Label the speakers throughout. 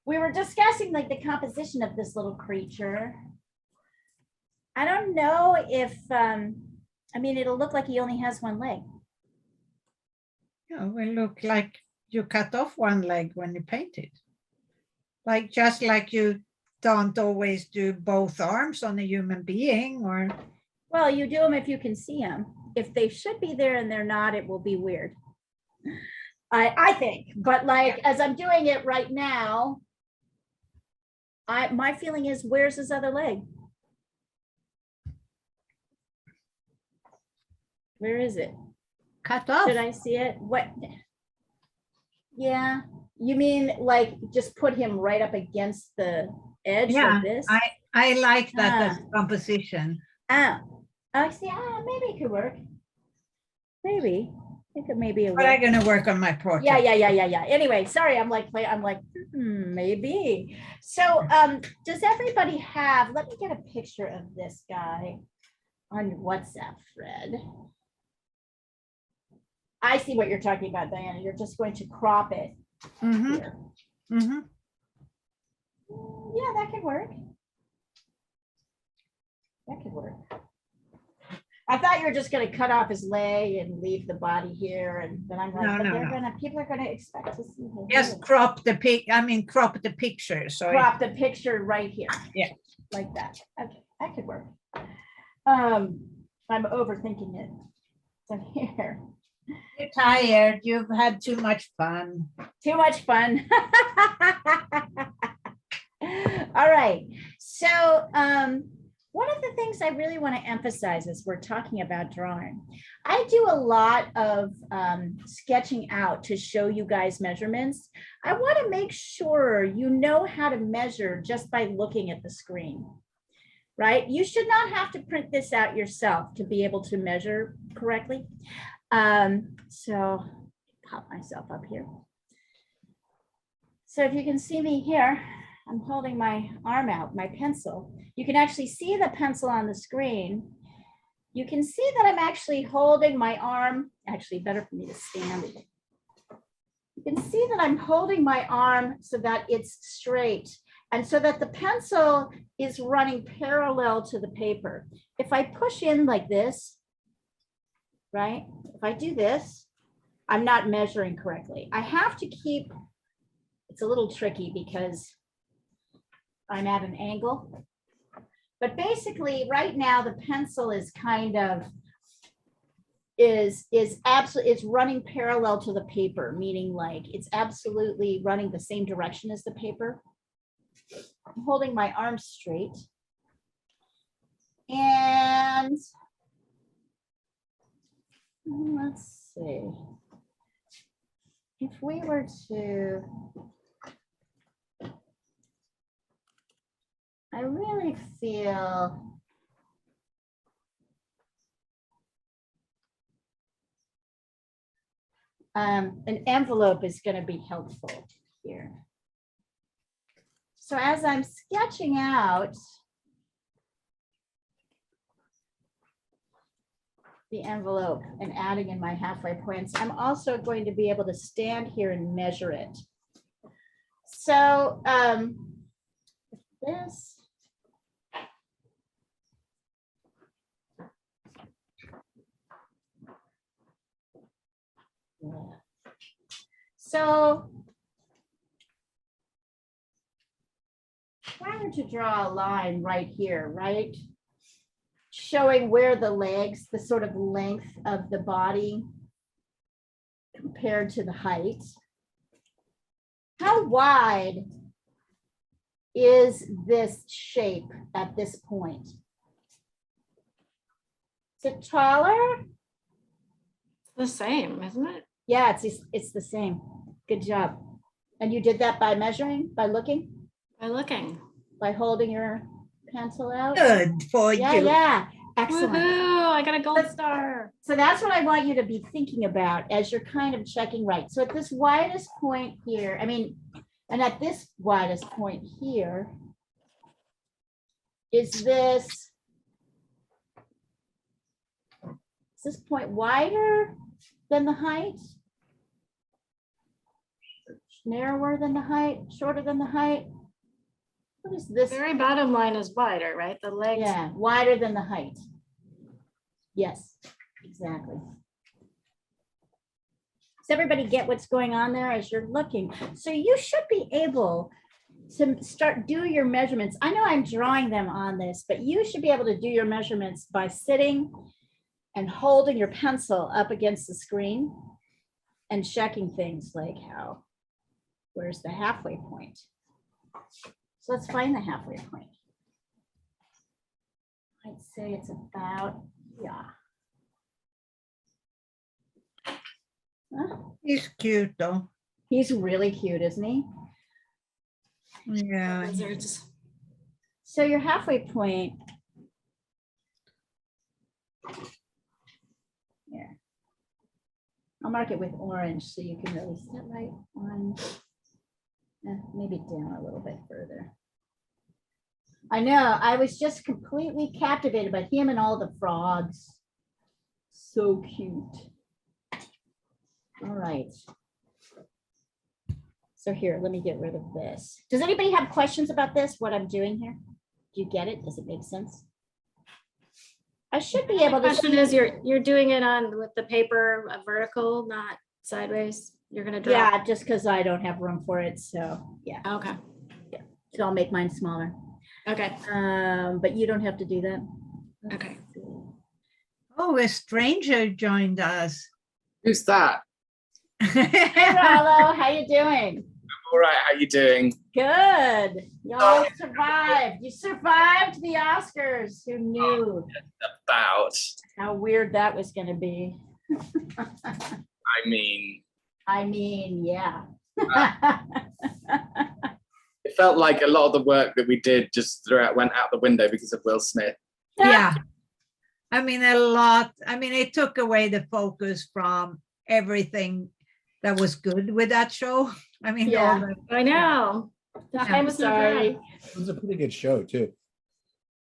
Speaker 1: we were discussing like the composition of this little creature. I don't know if, I mean, it'll look like he only has one leg.
Speaker 2: Yeah, it will look like you cut off one leg when you paint it. Like just like you don't always do both arms on a human being, or
Speaker 1: Well, you do them if you can see them. If they should be there and they're not, it will be weird. I think, but like as I'm doing it right now, my feeling is, where's his other leg? Where is it?
Speaker 2: cut off.
Speaker 1: Should I see it? What? Yeah, you mean like just put him right up against the edge
Speaker 2: Yeah,
Speaker 1: like this?
Speaker 2: I like that as
Speaker 1: Ah.
Speaker 2: composition.
Speaker 1: Oh, I see. Maybe it could work. Maybe it could maybe
Speaker 2: But I'm gonna work on my portrait.
Speaker 1: Yeah. Anyway, sorry, I'm like maybe. So does everybody have, let me get a picture of this guy on WhatsApp, Fred. I see what you're talking about, Diana. You're just going to crop it here.
Speaker 2: Mm-hmm.
Speaker 1: Yeah, that could work. That could work. I thought you were just going to cut off his leg and leave the body here, and then I'm like, but people are going to expect to see him.
Speaker 2: Just crop the crop the picture. So
Speaker 1: crop the picture right here.
Speaker 2: Yeah,
Speaker 1: like that. Okay, that could work. I'm overthinking it. So here.
Speaker 2: you're tired. You've had too much fun.
Speaker 1: Too much fun. All right. So one of the things I really want to emphasize as we're talking about drawing, I do a lot of sketching out to show you guys measurements. I want to make sure you know how to measure just by looking at the screen, right? You should not have to print this out yourself to be able to measure correctly. So pop myself up here. So if you can see me here, I'm holding my arm out, my pencil. You can actually see the pencil on the screen. You can see that I'm actually holding my arm, actually better for me to stand. You can see that I'm holding my arm so that it's straight and so that the pencil is running parallel to the paper. If I push in like this, right? If I do this, I'm not measuring correctly. I have to keep, it's a little tricky because I'm at an angle. But basically right now the pencil is kind of, is absolutely, it's running parallel to the paper, meaning like it's absolutely running the same direction as the paper. I'm holding my arm straight. And let's see. If we were to, I really feel an envelope is going to be helpful here. So as I'm sketching out the envelope and adding in my halfway points, I'm also going to be able to stand here and measure it. So this. Yeah. So if I were to draw a line right here, right? Showing where the legs, the sort of length of the body compared to the height. How wide is this shape at this point? Is it taller?
Speaker 3: The same, isn't it?
Speaker 1: Yeah, it's the same. Good job. And you did that by measuring, by looking,
Speaker 3: By looking.
Speaker 1: by holding your pencil out?
Speaker 2: Good for
Speaker 1: Yeah,
Speaker 2: you.
Speaker 1: yeah. Excellent.
Speaker 3: Woohoo, I got a gold star.
Speaker 1: So that's what I want you to be thinking about as you're kind of checking right. So at this widest point here, I mean, and at this widest point here, is this point wider than the height? narrower than the height, shorter than the height? What is this?
Speaker 3: Very bottom line is wider, right? The legs.
Speaker 1: Yeah, wider than the height. Yes, exactly. Does everybody get what's going on there as you're looking? So you should be able to do your measurements. I know I'm drawing them on this, but you should be able to do your measurements by sitting and holding your pencil up against the screen and checking things like where's the halfway point? So let's find the halfway point. I'd say it's about, yeah. Huh?
Speaker 2: He's cute though.
Speaker 1: He's really cute, isn't he?
Speaker 2: Yeah.
Speaker 3: Lizards.
Speaker 1: So your halfway point. Here. I'll mark it with orange so you can really set right on. Maybe down a little bit further. I know, I was just completely captivated by him and all the frogs. So cute. All right. So here, let me get rid of this. Does anybody have questions about this, what I'm doing here? Do you get it? Does it make sense? I should be able
Speaker 3: The
Speaker 1: to.
Speaker 3: question is, you're doing it on with the paper vertical, not sideways. You're gonna draw.
Speaker 1: Yeah, just because I don't have room for it. So yeah,
Speaker 3: Okay.
Speaker 1: so I'll make mine smaller.
Speaker 3: Okay.
Speaker 1: But you don't have to do that.
Speaker 3: Okay.
Speaker 2: Oh, a stranger joined us.
Speaker 4: Who's that?
Speaker 1: Hey Rollo, how you doing?
Speaker 4: All right, how you doing?
Speaker 1: Good. Y'all survived. You survived the Oscars. Who knew
Speaker 4: About,
Speaker 1: how weird that was going to be?
Speaker 4: I mean,
Speaker 1: Yeah.
Speaker 4: it felt like a lot of the work that we did just went out the window because of Will Smith.
Speaker 2: Yeah. I mean, a lot. I mean, it took away the focus from everything that was good with that show. I mean,
Speaker 1: Yeah.
Speaker 2: all the,
Speaker 3: I know. The
Speaker 2: I'm
Speaker 3: time was so
Speaker 1: sorry.
Speaker 3: good.
Speaker 5: It was a pretty good show too.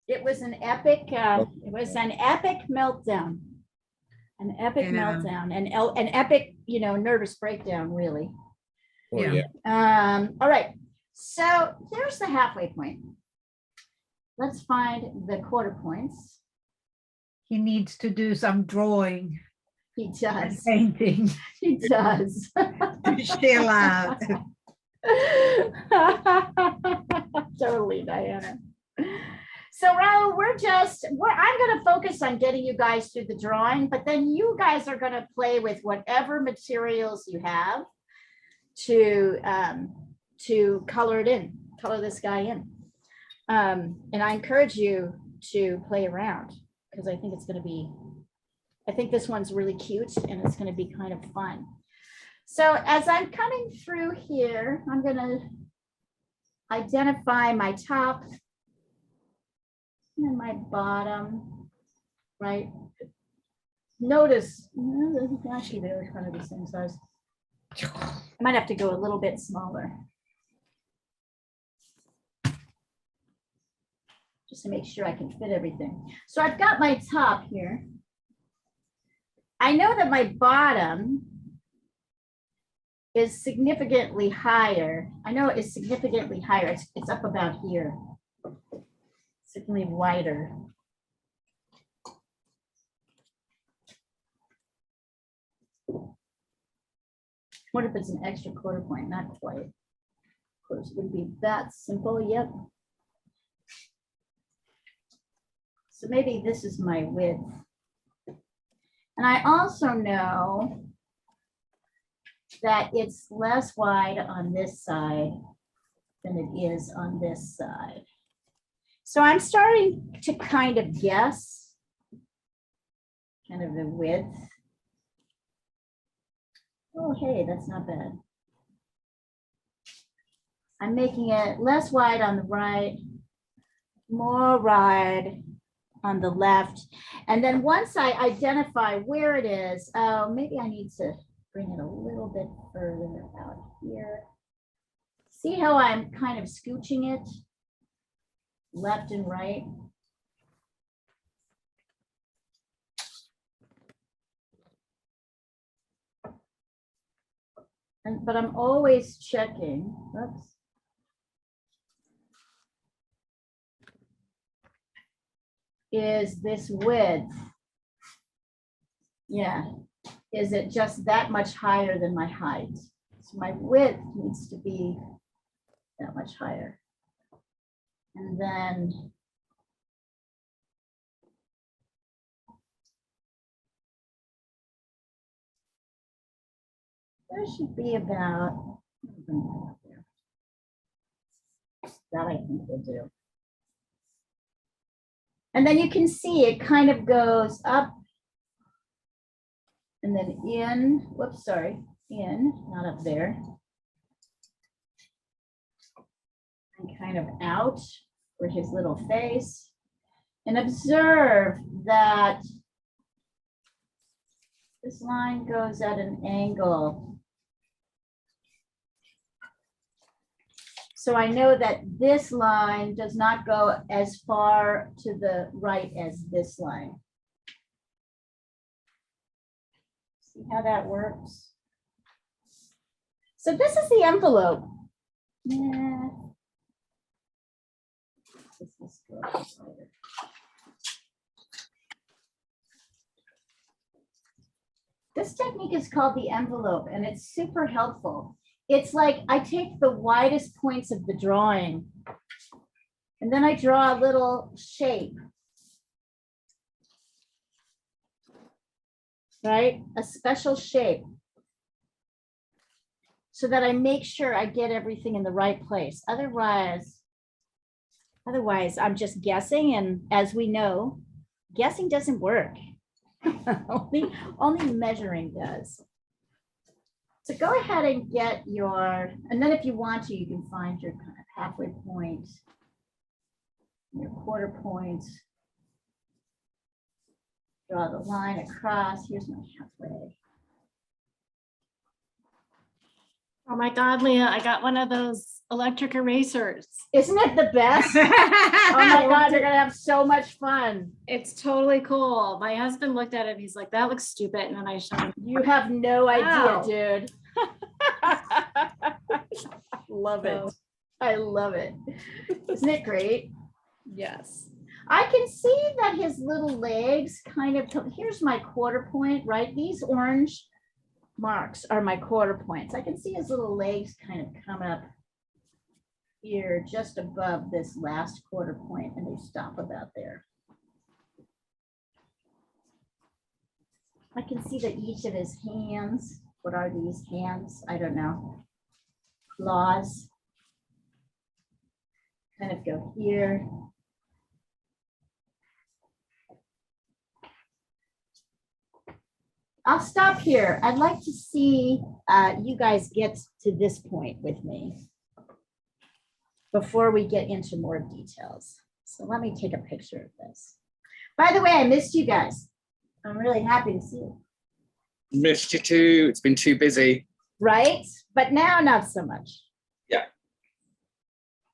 Speaker 1: It was an epic. It was an epic meltdown. An epic
Speaker 2: Yeah.
Speaker 1: meltdown, and an epic, nervous breakdown, really.
Speaker 5: Oh,
Speaker 2: Yeah.
Speaker 5: yeah.
Speaker 1: All right. So here's the halfway point. Let's find the quarter points.
Speaker 2: he needs to do some drawing
Speaker 1: He
Speaker 2: and
Speaker 1: does.
Speaker 2: painting
Speaker 1: He does.
Speaker 2: to chill out.
Speaker 1: Totally, Diana. So Raul, I'm going to focus on getting you guys through the drawing, but then you guys are going to play with whatever materials you have to color it in, color this guy in. And I encourage you to play around because I think I think this one's really cute and it's going to be kind of fun. So as I'm coming through here, I'm going to identify my top and my bottom, right? Notice, actually they're kind of the same size. I might have to go a little bit smaller. Just to make sure I can fit everything. So I've got my top here. I know that my bottom is significantly higher. I know it is significantly higher. It's up about here. Significantly wider. What if it's an extra quarter point? Not quite. Of course, it would be that simple. Yep. So maybe this is my width. And I also know that it's less wide on this side than it is on this side. So I'm starting to kind of guess kind of the width. Oh, hey, that's not bad. I'm making it less wide on the right, more wide on the left. And then once I identify where it is, maybe I need to bring it a little bit further out here. See how I'm kind of scooching it left and right? but I'm always checking. Oops. Is this width? Yeah. Is it just that much higher than my height? So my width needs to be that much higher. And then there should be about, that I think will do. And then you can see it kind of goes up and then in, whoops, sorry, in, not up there. And kind of out for his little face. And observe that this line goes at an angle. So I know that this line does not go as far to the right as this line. See how that works? So this is the envelope. Yeah. This technique is called the envelope, and it's super helpful. It's like I take the widest points of the drawing, and then I draw a little shape, right? A special shape, so that I make sure I get everything in the right place. Otherwise, I'm just guessing, and as we know, guessing doesn't work. only measuring does. So go ahead and get your, and then if you want to, you can find your kind of halfway point, your quarter point. Draw the line across. Here's my halfway.
Speaker 3: Oh my God, Leah, I got one of those electric erasers.
Speaker 1: Isn't it the best? Oh my God, they're gonna have so much fun.
Speaker 3: It's totally cool. My husband looked at it. He's like, that looks stupid. And then I showed him.
Speaker 1: You have no
Speaker 3: Wow.
Speaker 1: idea, dude. Love it. I love it. Isn't it great?
Speaker 3: Yes.
Speaker 1: I can see that his little legs kind of, here's my quarter point, right? These orange marks are my quarter points. I can see his little legs kind of come up here just above this last quarter point, and they stop about there. I can see that each of his hands, what are these hands? I don't know. Claws kind of go here. I'll stop here. I'd like to see you guys get to this point with me before we get into more details. So let me take a picture of this. By the way, I missed you guys. I'm really happy to see you.
Speaker 4: Missed you too. It's been too busy.
Speaker 1: Right? But now not so much.
Speaker 4: Yeah.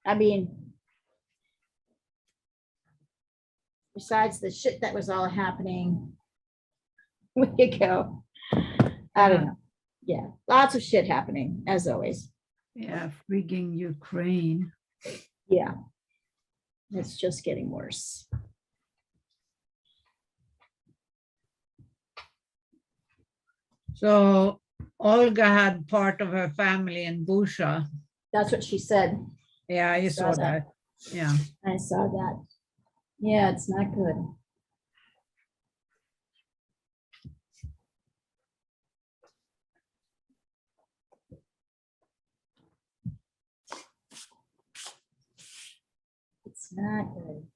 Speaker 1: I mean, besides the shit that was all happening, we could go. I don't know. Yeah, lots of shit happening as always.
Speaker 2: Yeah, freaking Ukraine.
Speaker 1: Yeah, it's just getting worse.
Speaker 2: So Olga had part of her family in Busha.
Speaker 1: That's what she said.
Speaker 2: Yeah, I
Speaker 1: saw
Speaker 2: saw that. Yeah.
Speaker 1: I saw that. Yeah, it's not good. It's not good.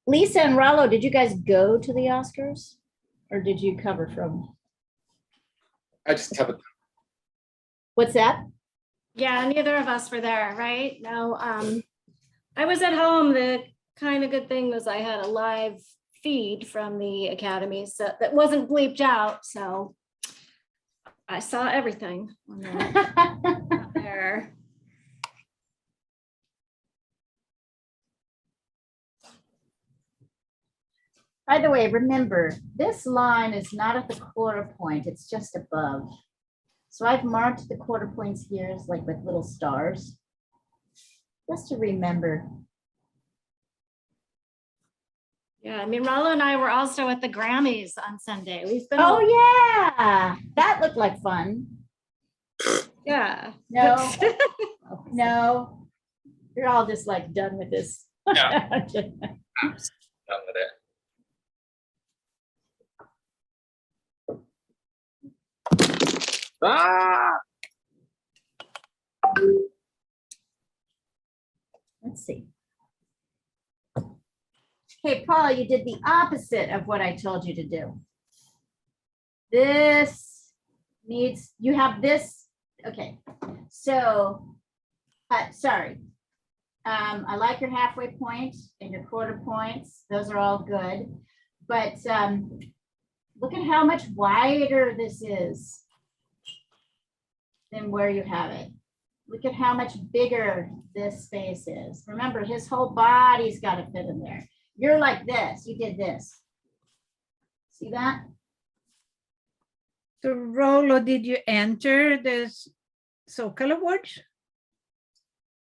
Speaker 1: Lisa and Rollo, did you guys go to the Oscars? Or did you cover from?
Speaker 4: I just covered.
Speaker 1: What's that?
Speaker 3: Yeah, neither of us were there, right? No, I was at home. The kind of good thing was I had a live feed from the Academy, so that wasn't bleeped out. So I saw everything on there.
Speaker 1: By the way, remember, this line is not at the quarter point, it's just above. So I've marked the quarter points here as like with little stars. Just to remember.
Speaker 3: Yeah, I mean, Rollo and I were also at the Grammys on Sunday. We've been.
Speaker 1: Oh, yeah, that looked like fun.
Speaker 3: Yeah.
Speaker 1: No, no, you're all just like done with this.
Speaker 4: Yeah. Done with it. Ah!
Speaker 1: Let's see. Okay, Paul, you did the opposite of what I told you to do. This needs, you have this, okay. So, sorry. I like your halfway point and your quarter points. Those are all good. But look at how much wider this is than where you have it. Look at how much bigger this space is. Remember, his whole body's got to fit in there. You're like this. You did this. See that?
Speaker 2: So Rolo, did you enter this Sokal Awards?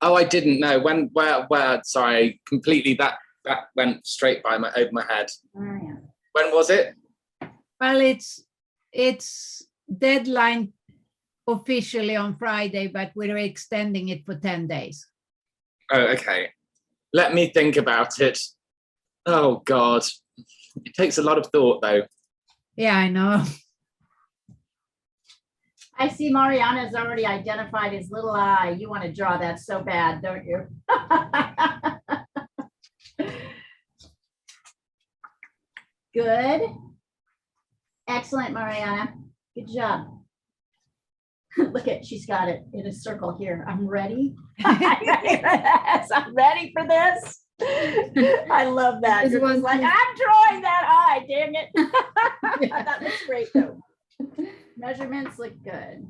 Speaker 4: Oh, I didn't know. Where, sorry, completely that went straight by my over my head.
Speaker 1: Oh, yeah.
Speaker 4: When was it?
Speaker 2: Well, it's deadline officially on Friday, but we're extending it for 10 days.
Speaker 4: Oh, okay. Let me think about it. Oh God. It takes a lot of thought though.
Speaker 2: Yeah, I know.
Speaker 1: I see Mariana's already identified his little eye. You want to draw that so bad, don't you? Good. Excellent, Mariana. Good job. Look at, she's got it in a circle here. I'm ready. I'm ready for this. I'm ready for this. I love that. You're just like, I'm drawing that eye, dang it. That looks great though. Measurements look good.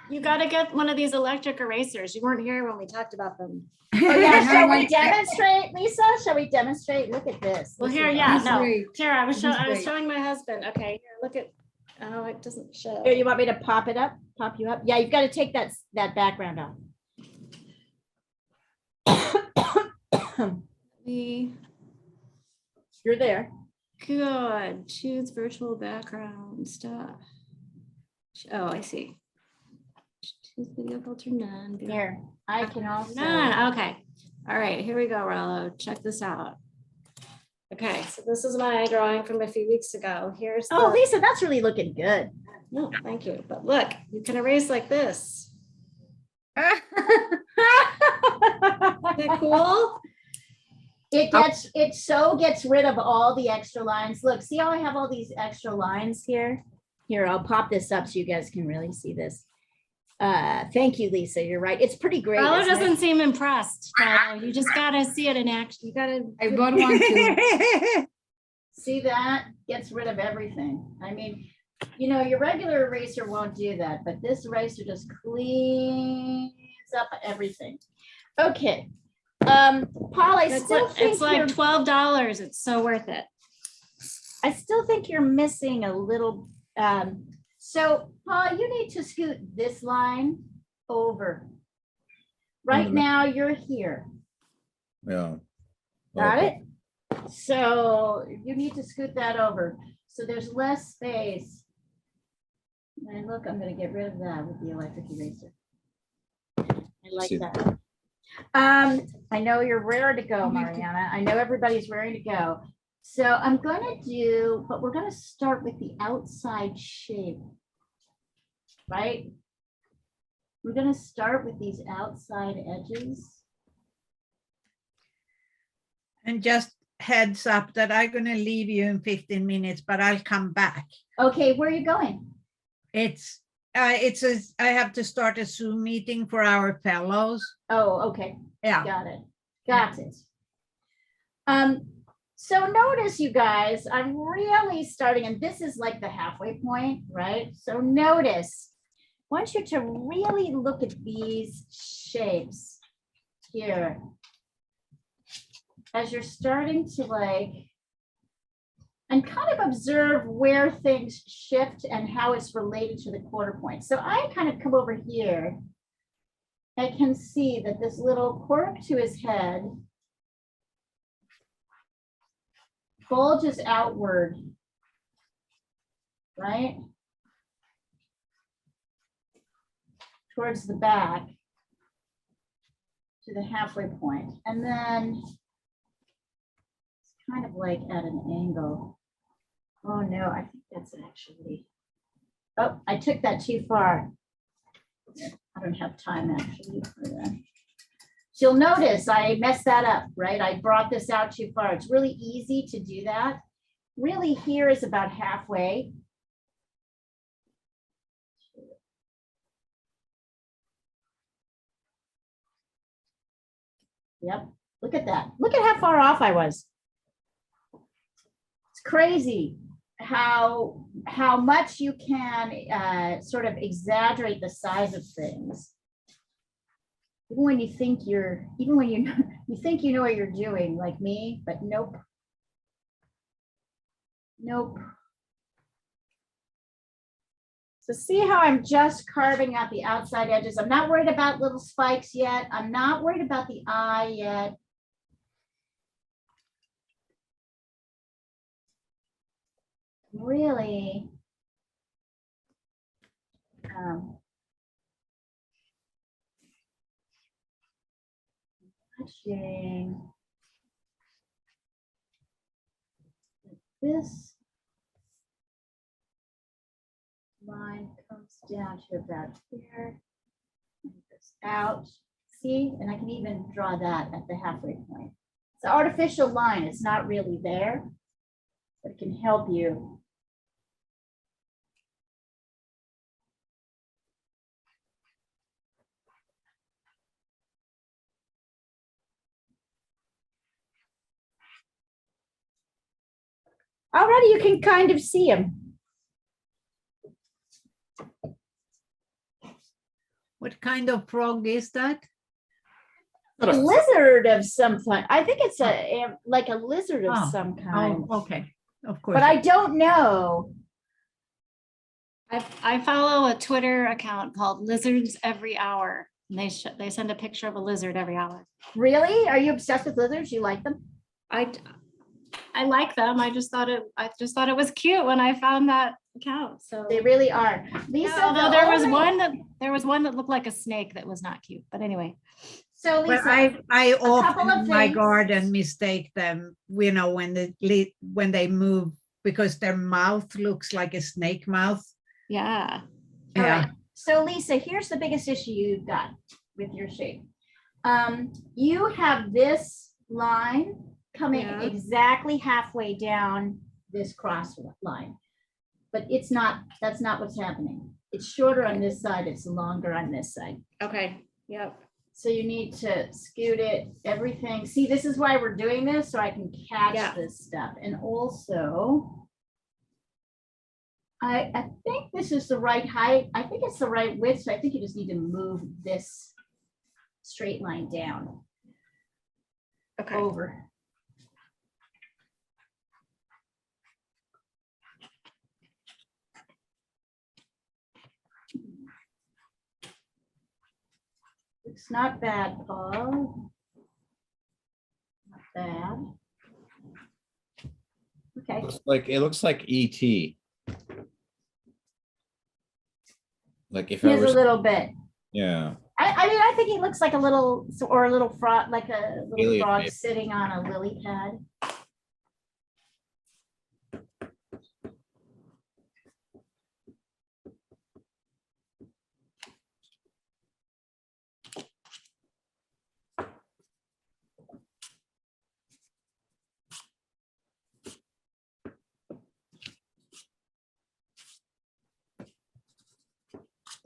Speaker 3: You got to get one of these electric erasers. You weren't here when we talked about them.
Speaker 1: Oh yeah, shall we demonstrate, Lisa? Shall we demonstrate? Look at this.
Speaker 3: Well,
Speaker 1: This
Speaker 3: here,
Speaker 1: is
Speaker 3: yeah,
Speaker 1: awesome.
Speaker 3: no. Here, I was showing my husband. Okay, here, look at. Oh, it doesn't show.
Speaker 1: Here, you want me to pop it up? Pop you up? Yeah, you've got to take that background off. You're there.
Speaker 3: Good. Choose virtual background stuff. Oh, I see. Choose video filter none.
Speaker 1: Here, I can also.
Speaker 3: None. Okay. All right. Here we go, Rollo. Check this out. Okay, so this is my drawing from a few weeks ago. Here's.
Speaker 1: Oh,
Speaker 3: the-
Speaker 1: Lisa, that's really looking good.
Speaker 3: No, thank you. But look, you can erase like this. Isn't that cool?
Speaker 1: It so gets rid of all the extra lines. Look, see how I have all these extra lines here? Here, I'll pop this up so you guys can really see this. Thank you, Lisa. You're right. It's pretty great.
Speaker 3: Rollo
Speaker 1: isn't it?
Speaker 3: doesn't seem impressed. Rollo. You just gotta see it in action. You gotta.
Speaker 6: I bought one too.
Speaker 1: See that? Gets rid of everything. I mean, you know, your regular eraser won't do that, but this eraser just cleans up everything. Okay. Paul, I still think
Speaker 3: It's like
Speaker 1: you're,
Speaker 3: $12. It's so worth it.
Speaker 1: I still think you're missing a little. So Paul, you need to scoot this line over. Right now, you're here.
Speaker 5: Yeah.
Speaker 1: Got
Speaker 5: Okay.
Speaker 1: it? So you need to scoot that over. So there's less space. And look, I'm gonna get rid of that with the electric eraser. I like
Speaker 5: See.
Speaker 1: that. I know you're raring to go, Mariana. I know everybody's raring to go. So I'm gonna do, but we're gonna start with the outside shape. Right? We're gonna start with these outside edges.
Speaker 2: And just heads up that I'm going to leave you in 15 minutes, but I'll come back.
Speaker 1: Okay, where are you going?
Speaker 2: I have to start a Zoom meeting for our fellows.
Speaker 1: Oh, okay.
Speaker 2: Yeah.
Speaker 1: Got it. Got it. So notice you guys, I'm really starting, and this is like the halfway point, right? So notice, I want you to really look at these shapes here. as you're starting to like, and kind of observe where things shift and how it's related to the quarter point. So I kind of come over here. I can see that this little quirk to his head bulges outward, right? Towards the back to the halfway point. And then it's kind of like at an angle. Oh no, I think that's actually, oh, I took that too far. I don't have time actually for that. So you'll notice I messed that up, right? I brought this out too far. It's really easy to do that. Really here is about halfway. Yep, look at that. Look at how far off I was. It's crazy how much you can sort of exaggerate the size of things. Even when you think even when you think you know what you're doing, like me, but nope. Nope. So see how I'm just carving out the outside edges. I'm not worried about little spikes yet. I'm not worried about the eye yet. Really watching this line comes down to about here, and goes out. See, and I can even draw that at the halfway point. It's an artificial line. It's not really there, but it can help you. Already you can kind of see him.
Speaker 2: What kind of frog is that?
Speaker 1: A lizard of some kind. I think it's like a lizard of
Speaker 2: Oh,
Speaker 1: some kind.
Speaker 2: Oh, okay, of course.
Speaker 1: But I don't know.
Speaker 3: I follow a Twitter account called Lizards Every Hour. And they send a picture of a lizard every hour.
Speaker 1: Really? Are you obsessed with lizards? You like them?
Speaker 3: I like them. I just thought it was cute when I found that account. So
Speaker 1: They really are. Lisa,
Speaker 3: yeah, although there was one that looked like a snake that was not cute. But anyway.
Speaker 1: So
Speaker 2: Well,
Speaker 1: Lisa,
Speaker 2: I
Speaker 1: couple
Speaker 2: often
Speaker 1: of
Speaker 2: in my
Speaker 1: things.
Speaker 2: garden mistake them, you know, when they move because their mouth looks like a snake mouth.
Speaker 3: Yeah.
Speaker 1: all
Speaker 2: Yeah.
Speaker 1: right. So Lisa, here's the biggest issue you've got with your shape. You have this line coming
Speaker 3: Yeah.
Speaker 1: exactly halfway down this cross line, but that's not what's happening. It's shorter on this side, it's longer on this side.
Speaker 3: Okay. Yep.
Speaker 1: So you need to scoot it, everything. See, this is why we're doing this, so I can catch
Speaker 3: Yeah.
Speaker 1: this stuff. And also, I think this is the right height. I think it's the right width, so I think you just need to move this straight line down
Speaker 3: Okay.
Speaker 1: over. It's not bad, Paul. Not bad. Okay.
Speaker 5: It looks like ET. Like if
Speaker 1: He
Speaker 5: I
Speaker 1: has a
Speaker 5: was,
Speaker 1: little bit.
Speaker 5: yeah.
Speaker 1: I mean, I think he looks like a little frog, like a little
Speaker 5: Alien
Speaker 1: frog
Speaker 5: maybe.
Speaker 1: sitting on a lily pad.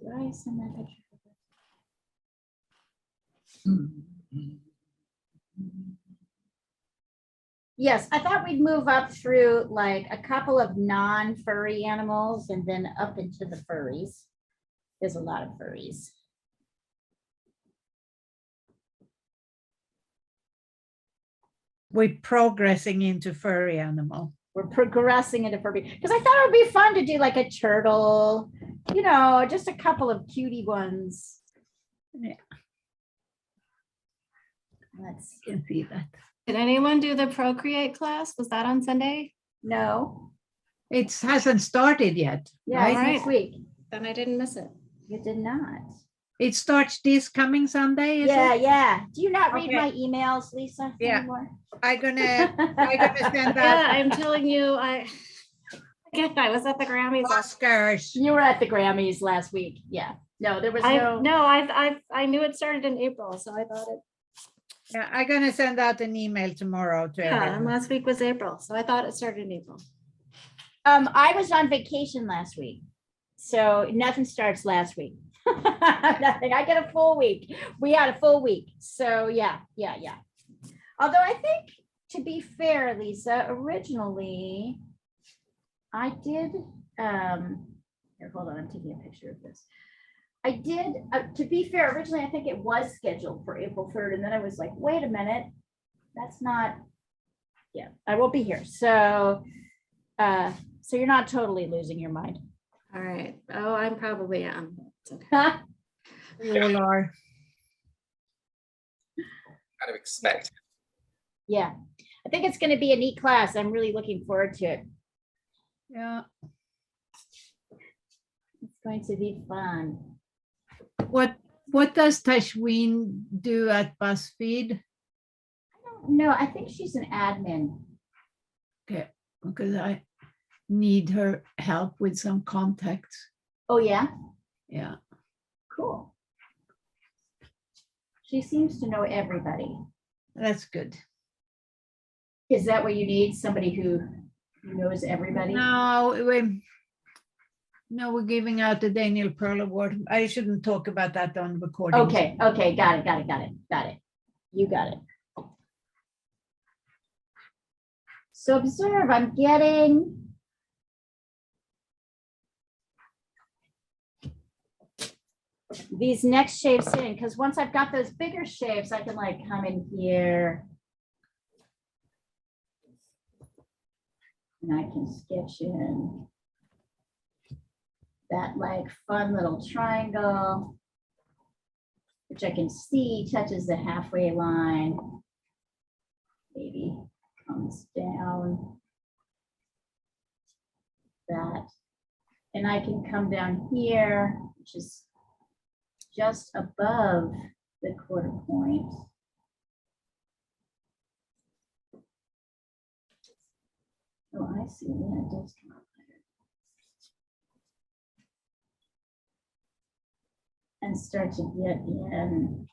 Speaker 1: Did I send that picture? Yes, I thought we'd move up through like a couple of non-furry animals and then up into the furries. There's a lot of furries.
Speaker 2: we're progressing into furry animal.
Speaker 1: We're progressing into furby because I thought it would be fun to do like a turtle, you know, just a couple of cutie ones.
Speaker 2: Yeah.
Speaker 1: Let's
Speaker 2: You can see that.
Speaker 3: Did anyone do the Procreate class? Was that on Sunday?
Speaker 1: no.
Speaker 2: It hasn't started yet,
Speaker 1: Yeah,
Speaker 2: right?
Speaker 1: it's next week.
Speaker 3: Then I didn't miss it.
Speaker 1: You did not.
Speaker 2: It starts this coming Sunday, is
Speaker 1: Yeah,
Speaker 2: it?
Speaker 1: yeah. Do you not read
Speaker 2: Okay.
Speaker 1: my emails, Lisa?
Speaker 2: Yeah.
Speaker 1: Anymore?
Speaker 2: I'm gonna send
Speaker 3: Yeah,
Speaker 2: out
Speaker 3: I'm telling you, again, I was at the Grammys.
Speaker 2: Oscars.
Speaker 1: You were at the Grammys last week. Yeah. No, there was
Speaker 3: I knew it started in April, so I thought it,
Speaker 2: Yeah, I'm gonna send out an email tomorrow to
Speaker 3: yeah, and
Speaker 2: everyone.
Speaker 3: last week was April, so I thought it started in April.
Speaker 1: I was on vacation last week, so nothing starts last week. Nothing. I get a full week. We had a full week. So yeah. Although I think, to be fair, Lisa, originally I did, here, hold on, I'm taking a picture of this. I did, to be fair, originally I think it was scheduled for April 3rd, and then I was like, wait a minute, that's not, yeah, I won't be here. So you're not totally losing your mind.
Speaker 3: All right. Oh, I probably am. It's okay.
Speaker 2: We all are.
Speaker 4: Kind of expect.
Speaker 1: Yeah, I think it's going to be a neat class. I'm really looking forward to it.
Speaker 2: Yeah.
Speaker 1: It's going to be fun.
Speaker 2: What does Tashween do at Buzzfeed?
Speaker 1: No, I think she's an admin.
Speaker 2: Okay, because I need her help with some contacts.
Speaker 1: Oh, yeah?
Speaker 2: Yeah.
Speaker 1: Cool. She seems to know everybody.
Speaker 2: That's good.
Speaker 1: Is that what you need? Somebody who knows everybody?
Speaker 2: No, we're giving out the Daniel Pearl Award. I shouldn't talk about that on recording.
Speaker 1: Okay, got it. You got it. So observe, I'm getting these next shapes in, because once I've got those bigger shapes, I can like come in here. And I can sketch in that like fun little triangle, which I can see touches the halfway line. Maybe comes down that. And I can come down here, which is just above the quarter point. Oh, I see. Yeah, it does come up there. And start to get in.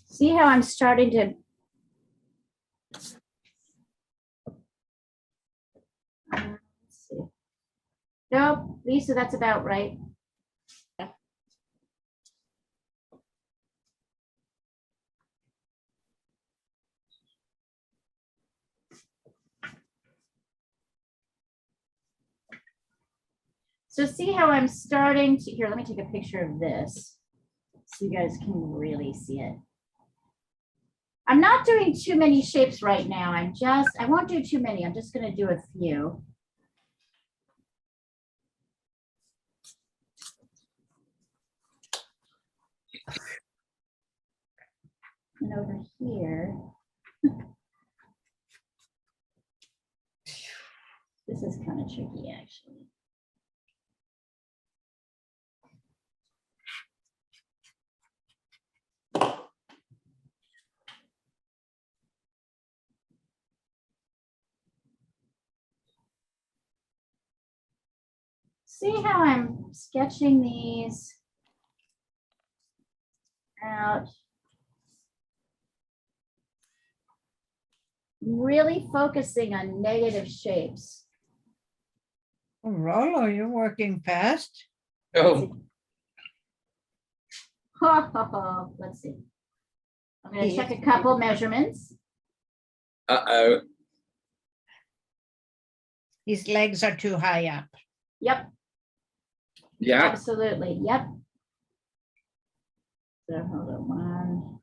Speaker 1: See how I'm starting to let's see. Nope, Lisa, that's about right. So see how I'm starting to, here, let me take a picture of this so you guys can really see it. I'm not doing too many shapes right now. I won't do too many. I'm just going to do a few. And over here, this is kind of tricky actually. See how I'm sketching these out? Really focusing on negative shapes.
Speaker 2: Oh, Rollo, you're working fast.
Speaker 4: Oh,
Speaker 1: Let's see. I'm going to check a couple measurements.
Speaker 4: uh-oh.
Speaker 2: His legs are too high up.
Speaker 1: Yep,
Speaker 4: Yeah.
Speaker 1: absolutely, yep. So hold on one.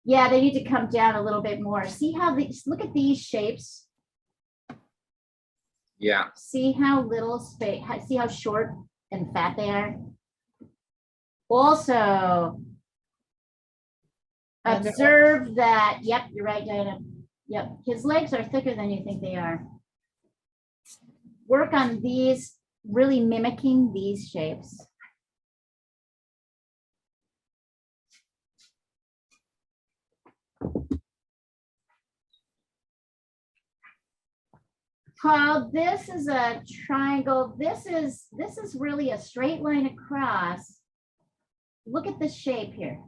Speaker 1: Yeah, they need to come down a little bit more. See how these, look at these shapes.
Speaker 4: Yeah.
Speaker 1: See how little space, see how short and fat they are? Also,
Speaker 2: And they're-
Speaker 1: observe that, yep, you're right, Diana. Yep, his legs are thicker than you think they are. Work on these, really mimicking these shapes. Paul, this is a triangle. This is really a straight line across. Look at this shape here.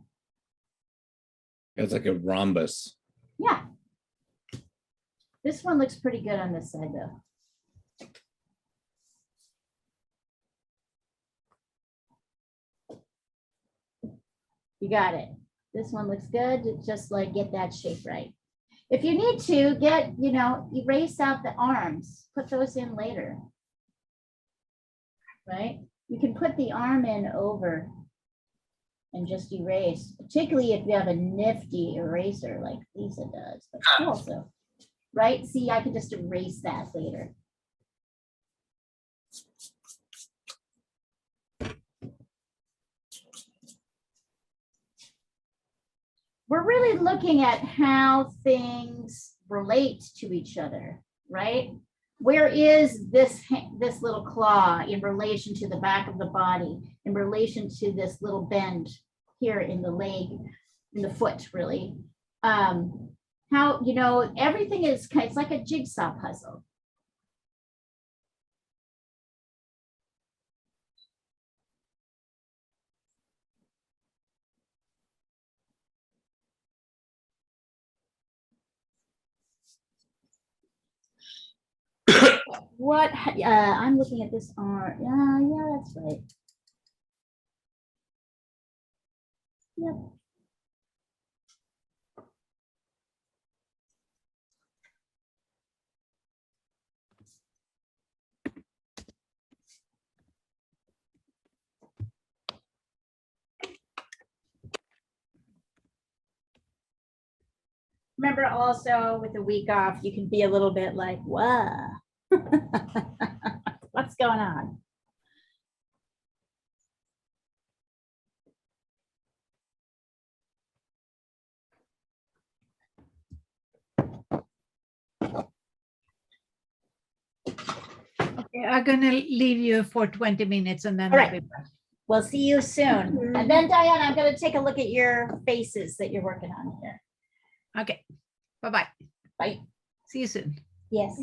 Speaker 5: It's like a rhombus.
Speaker 1: Yeah. This one looks pretty good on this side though. You got it. This one looks good. Just like get that shape right. If you need to get, erase out the arms, put those in later. Right? You can put the arm in over and just erase, particularly if you have a nifty eraser like Lisa does, but also, right? See, I can just erase that later. We're really looking at how things relate to each other, right? Where is this little claw in relation to the back of the body, in relation to this little bend here in the leg, in the foot, really? How, everything is, it's like a jigsaw puzzle. What, I'm looking at this arm. Yeah, that's right. Yep. Remember also with a week off, you can be a little bit like, whoa, what's going on?
Speaker 2: Okay, I'm gonna leave you for 20 minutes and then
Speaker 1: All
Speaker 2: I'll
Speaker 1: right.
Speaker 2: be back.
Speaker 1: We'll see you soon. And then Diana, I'm gonna take a look at your faces that you're working on here.
Speaker 2: Okay, bye-bye.
Speaker 1: Bye.
Speaker 2: See you soon.
Speaker 1: Yes.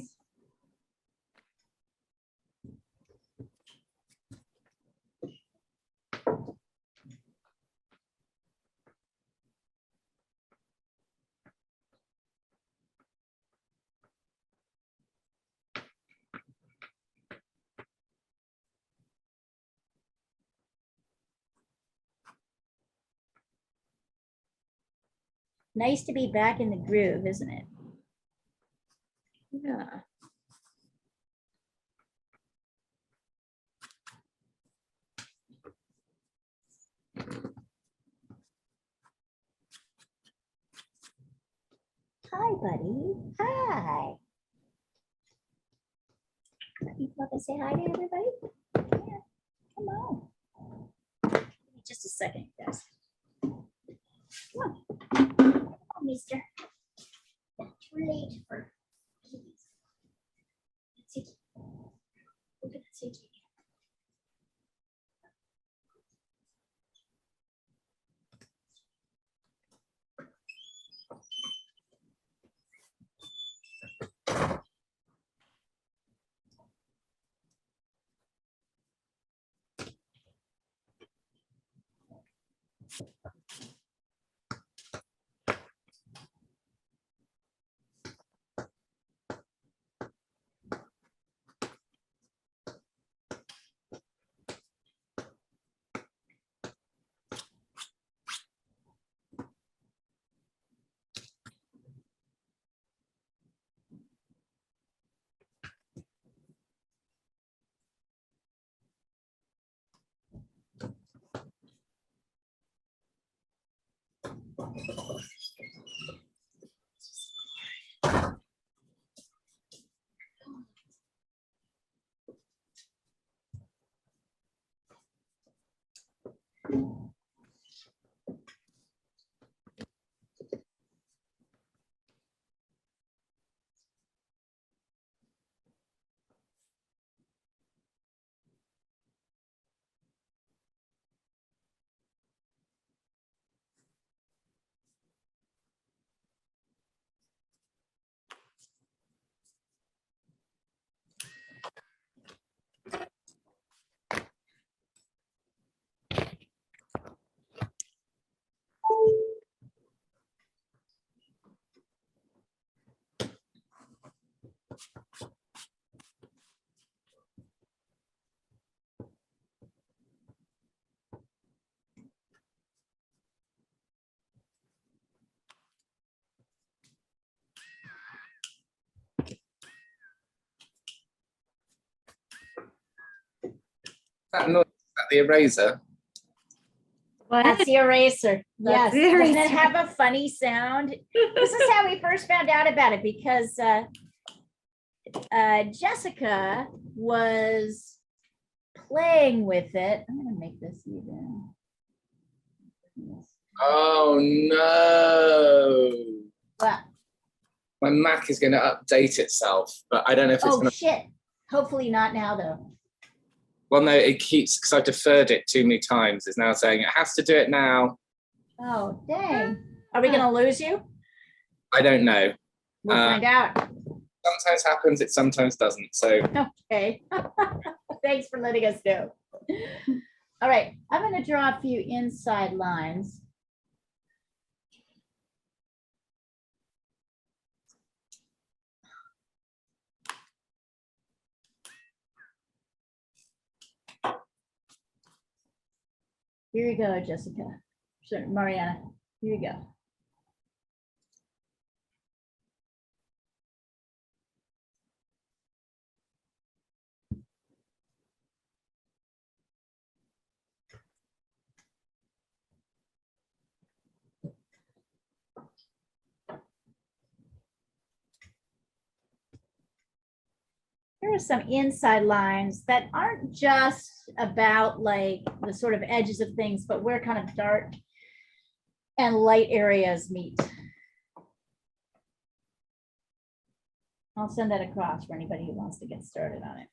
Speaker 1: Nice to be back in the groove, isn't it? Yeah. Hi, buddy. Hi. You want to say hi to everybody? Yeah. Come on. Give me just a second, guys. Come on. Come on, mister. Not too late for babies. That's it. Look at that CG.
Speaker 4: That noise, is that the eraser?
Speaker 1: That's the eraser.
Speaker 3: That's
Speaker 1: Yes.
Speaker 3: the
Speaker 1: Doesn't it
Speaker 3: eraser.
Speaker 1: have a funny sound? This is how we first found out about it because Jessica was playing with it. I'm gonna make this even.
Speaker 4: Oh no.
Speaker 1: Well,
Speaker 4: My Mac is going to update itself, but I don't know if it's
Speaker 1: oh
Speaker 4: going to.
Speaker 1: shit. Hopefully not now though.
Speaker 4: Well, no, it keeps, because I've deferred it too many times. It's now saying it has to do it now.
Speaker 1: Oh, dang. Are we gonna lose you?
Speaker 4: I don't know.
Speaker 1: We'll find out.
Speaker 4: Sometimes happens, it sometimes doesn't. So
Speaker 1: Okay. Thanks for letting us know. All right, I'm gonna draw a few inside lines. Here you go, Jessica. Sure, Mariana, here you go. Here are some inside lines that aren't just about like the sort of edges of things, but where kind of dark and light areas meet. I'll send that across for anybody who wants to get started on it.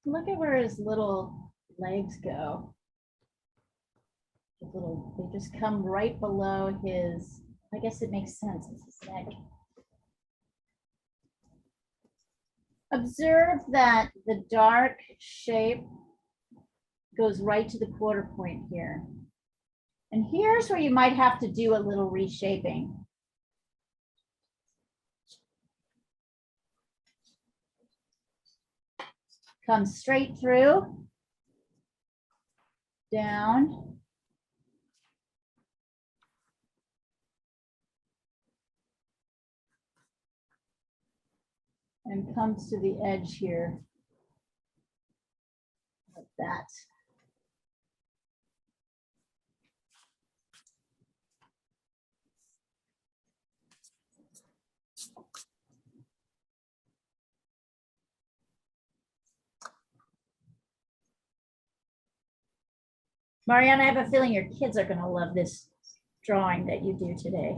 Speaker 1: Look at where his little legs go. They just come right below his, I guess it makes sense, it's his neck. Observe that the dark shape goes right to the quarter point here. And here's where you might have to do a little reshaping. Come straight through, down. And comes to the edge here. Like that. Mariana, I have a feeling your kids are going to love this drawing that you do today.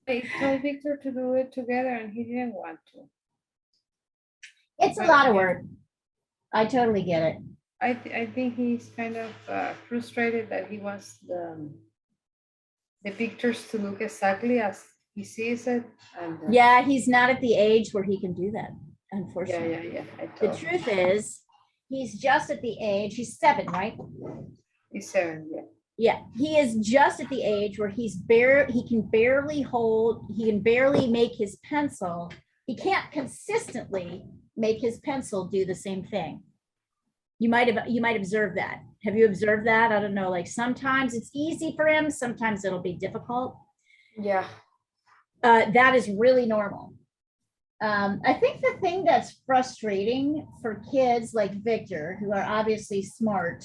Speaker 6: I told Victor to do it together and he didn't want to.
Speaker 1: It's a lot of work. I totally get it.
Speaker 6: I think he's kind of frustrated that he wants the pictures to look exactly as he sees it. And
Speaker 1: Yeah, he's not at the age where he can do that, unfortunately.
Speaker 6: yeah. I
Speaker 1: The
Speaker 6: told him.
Speaker 1: truth is, he's just at the age, he's 7, right?
Speaker 6: He's 7, yeah.
Speaker 1: Yeah, he is just at the age where he can barely make his pencil. He can't consistently make his pencil do the same thing. You might observe that. Have you observed that? I don't know, like sometimes it's easy for him, sometimes it'll be difficult.
Speaker 6: Yeah.
Speaker 1: That is really normal. I think the thing that's frustrating for kids like Victor, who are obviously smart,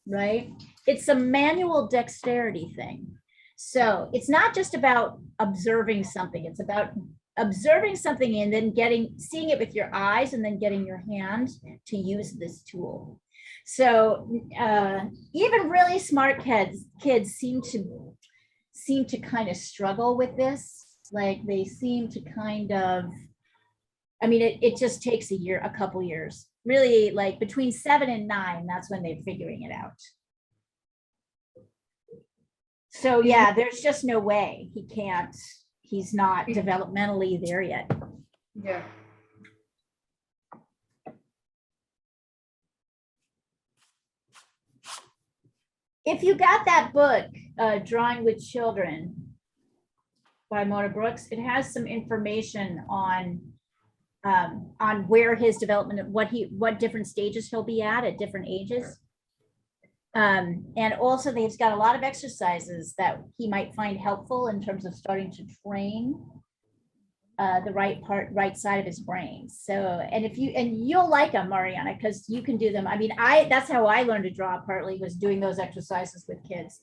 Speaker 1: right? It's a manual dexterity thing. So it's not just about observing something, it's about observing something and then seeing it with your eyes and then getting your hand to use this tool. So even really smart kids seem to kind of struggle with this. Like they seem to kind of, I mean, it just takes a couple years. Really, like between 7 and 9, that's when they're figuring it out. So yeah, there's just no way he's not developmentally there yet.
Speaker 6: Yeah.
Speaker 1: If you got that book, Drawing with Children by Mona Brooks, it has some information on where his development, what different stages he'll be at different ages. And also they've got a lot of exercises that he might find helpful in terms of starting to train the right side of his brain. So, and you'll like them, Mariana, because you can do them. I mean, that's how I learned to draw, partly was doing those exercises with kids.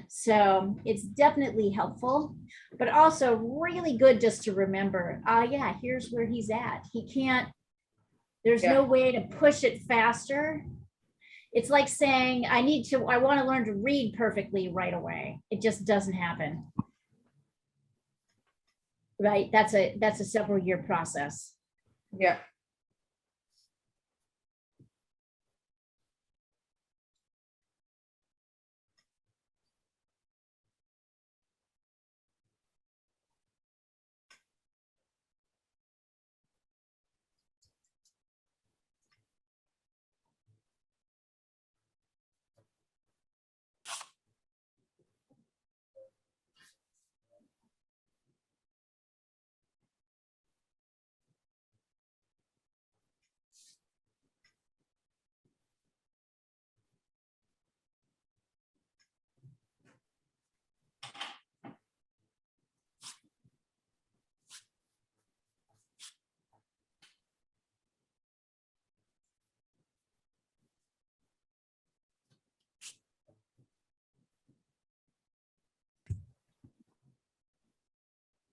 Speaker 1: So it's definitely helpful, but also really good just to remember, yeah, here's where he's at. There's no way to push it faster. It's like saying, I want to learn to read perfectly right away. It just doesn't happen. Right, that's a several year process.
Speaker 6: Yeah.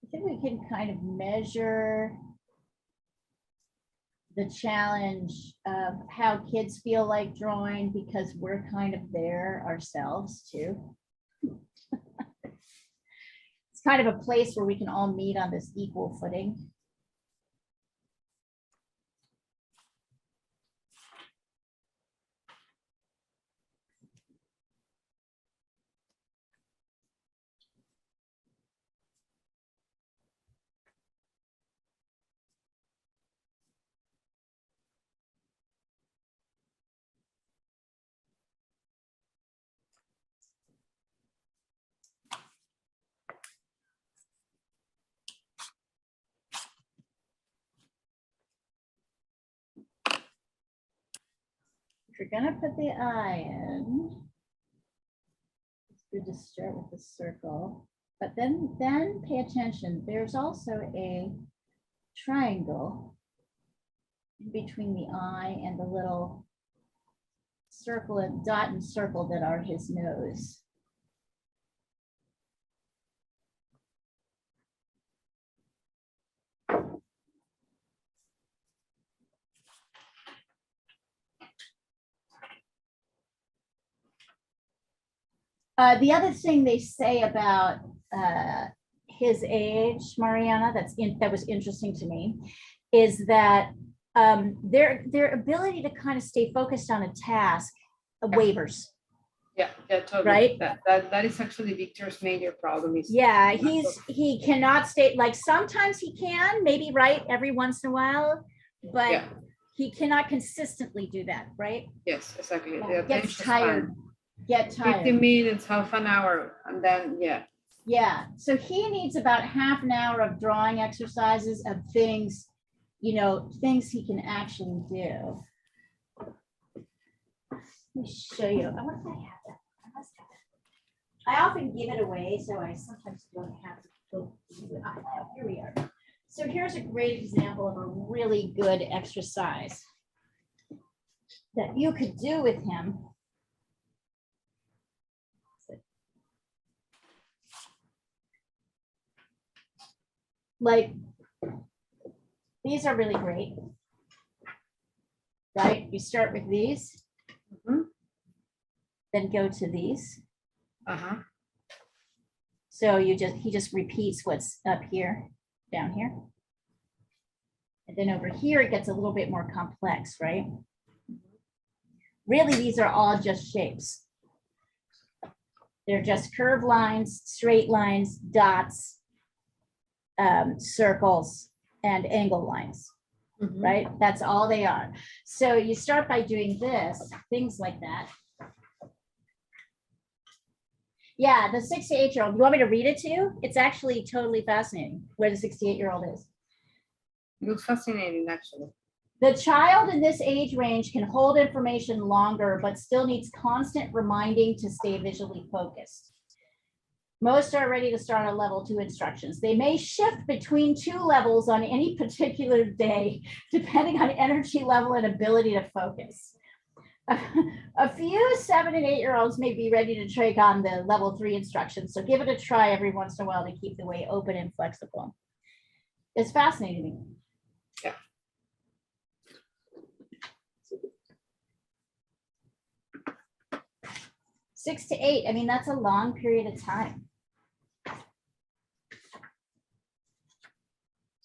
Speaker 1: I think we can kind of measure the challenge of how kids feel like drawing because we're kind of there ourselves too. It's kind of a place where we can all meet on this equal footing. If you're gonna put the eye in, it's good to start with the circle, but then pay attention. There's also a triangle in between the eye and the little circle and dot and circle that are his nose. The other thing they say about his age, Mariana, that was interesting to me, is that their ability to kind of stay focused on a task wavers.
Speaker 6: Yeah, totally.
Speaker 1: Right?
Speaker 6: That is actually Victor's major problem.
Speaker 1: Yeah, he cannot stay, like sometimes he can, maybe right every once in a while, but he cannot consistently do that, right?
Speaker 6: Yes, exactly. The
Speaker 1: Gets
Speaker 6: attention
Speaker 1: tired,
Speaker 6: span.
Speaker 1: get
Speaker 6: 50
Speaker 1: tired.
Speaker 6: minutes, half an hour, and then, yeah.
Speaker 1: Yeah, so he needs about half an hour of drawing exercises of things, you know, things he can actually do. Let me show you. I wonder if I have that. I must have it. I often give it away, so I sometimes don't have to go through it. Here we are. So here's a great example of a really good exercise that you could do with him. Like, these are really great, right? You start with these,
Speaker 6: Mhm.
Speaker 1: then go to these.
Speaker 6: Uh-huh.
Speaker 1: So he just repeats what's up here, down here. And then over here, it gets a little bit more complex, right? Really, these are all just shapes. They're just curved lines, straight lines, dots, circles, and angle lines,
Speaker 6: Mhm.
Speaker 1: right? That's all they are. So you start by doing this, things like that. Yeah, the 6 to 8-year-old. You want me to read it to you? It's actually totally fascinating where the 6 to 8-year-old is.
Speaker 6: Looks fascinating, actually.
Speaker 1: The child in this age range can hold information longer, but still needs constant reminding to stay visually focused. Most are ready to start on level 2 instructions. They may shift between 2 levels on any particular day, depending on energy level and ability to focus. A few 7 and 8-year-olds may be ready to take on the level 3 instructions. So give it a try every once in a while to keep the way open and flexible. It's fascinating to me.
Speaker 6: Yeah.
Speaker 1: Six to 8, I mean, that's a long period of time.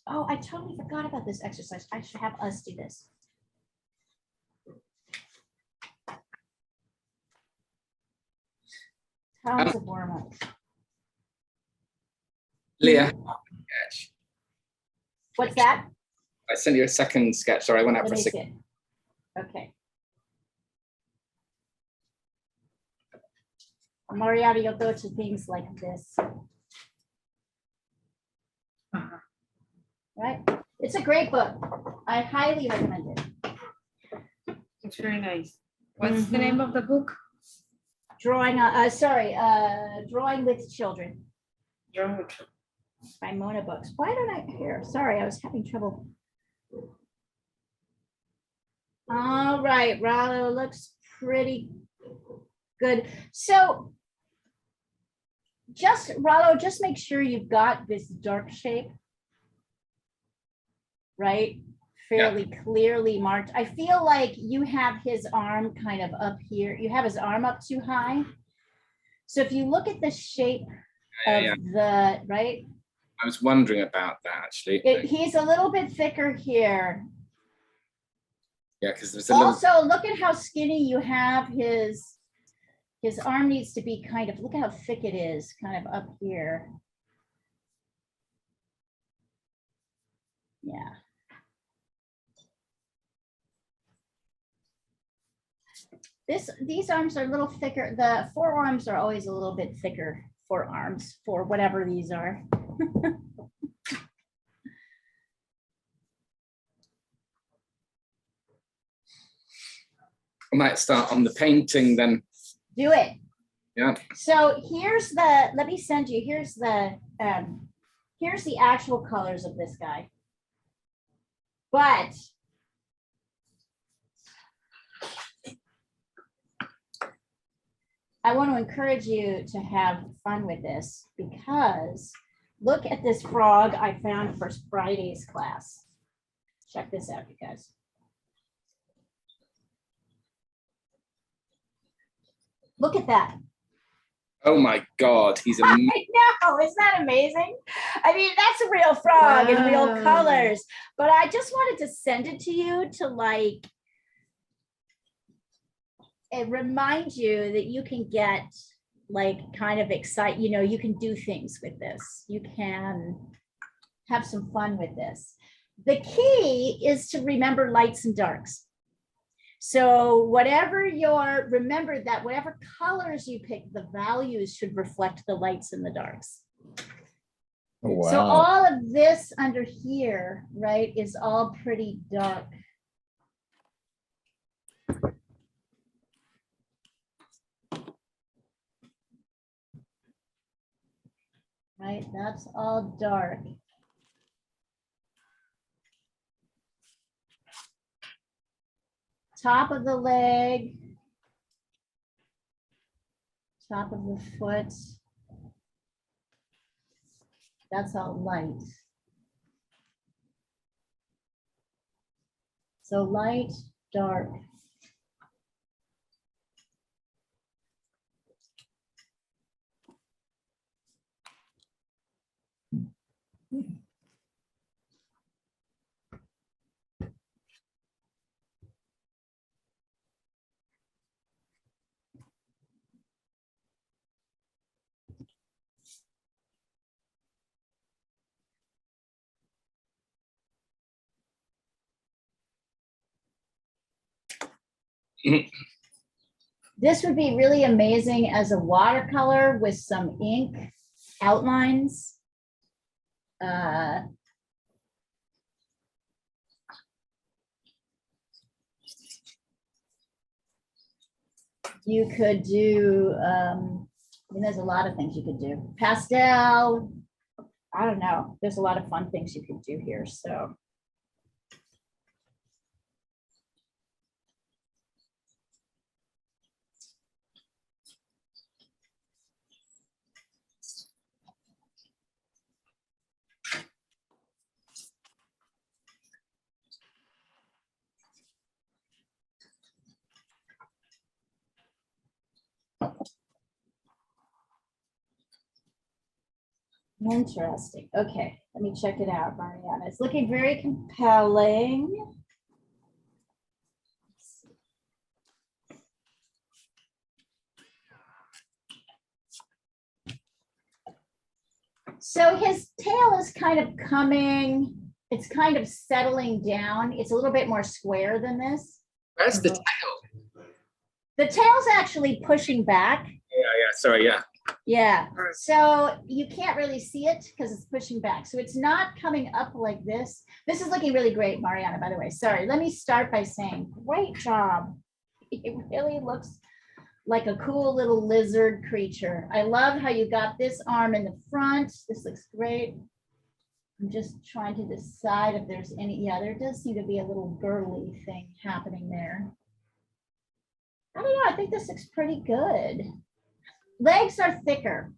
Speaker 1: Oh, I totally forgot about this exercise. I should have us do this. Tons of warm-ups.
Speaker 4: Leah, sketch.
Speaker 1: What's that?
Speaker 4: I sent you a second sketch. Sorry, I went out
Speaker 1: Let
Speaker 4: for a
Speaker 1: me
Speaker 4: second.
Speaker 1: see it. Okay. Mariana, you'll go to things like this,
Speaker 6: Uh-huh.
Speaker 1: right? It's a great book. I highly recommend it.
Speaker 6: It's very nice. What's the name of the book?
Speaker 1: Drawing, Drawing with Children
Speaker 6: Drawing with Children.
Speaker 1: by Mona Books. Why don't I here? Sorry, I was having trouble. All right, Rallo looks pretty good. So Rallo, just make sure you've got this dark shape, right? Fairly clearly marked. I feel like you have his arm kind of up here. You have his arm up too high. So if you look at the shape of the, right?
Speaker 4: I was wondering about that actually.
Speaker 1: He's a little bit thicker here.
Speaker 4: Yeah, because there's a little.
Speaker 1: Also, look at how skinny you have his arm needs to be kind of, look how thick it is, kind of up here. Yeah. These arms are a little thicker. The forearms are always a little bit thicker forearms for whatever these are.
Speaker 2: I
Speaker 4: might start on the painting then.
Speaker 1: Do it.
Speaker 4: Yeah.
Speaker 1: So here's the, let me send you, here's the actual colors of this guy. But I want to encourage you to have fun with this, because look at this frog I found for Friday's class. Check this out, you guys. Look at that.
Speaker 4: Oh my God, he's
Speaker 1: I
Speaker 4: amazing.
Speaker 1: know, isn't that amazing? I mean, that's a real frog and real
Speaker 6: Wow.
Speaker 1: colors, but I just wanted to send it to you to like, it remind you that you can get like kind of excited, you know, you can do things with this. You can have some fun with this. The key is to remember lights and darks. So remember that whatever colors you pick, the values should reflect the lights and the darks.
Speaker 5: Oh,
Speaker 1: So
Speaker 5: wow.
Speaker 1: all of this under here, right, is all pretty dark. Right, that's all dark. Top of the leg, top of the foot. That's all light. So light, dark. This would be really amazing as a watercolor with some ink outlines. You could do, there's a lot of things you could do. Pastel, I don't know. There's a lot of fun things you could do here, so. Interesting. Okay, let me check it out, Mariana. It's looking very compelling. So his tail is kind of coming, it's kind of settling down. It's a little bit more square than this.
Speaker 4: Where's the tail?
Speaker 1: The tail's actually pushing back.
Speaker 4: Yeah, sorry, yeah.
Speaker 1: Yeah, so you can't really see it because it's pushing back. So it's not coming up like this. This is looking really great, Mariana, by the way. Sorry, let me start by saying, great job. It really looks like a cool little lizard creature. I love how you got this arm in the front. This looks great. I'm just trying to decide if there's any, yeah, there does seem to be a little girly thing happening there. I don't know, I think this looks pretty good. Legs are thicker.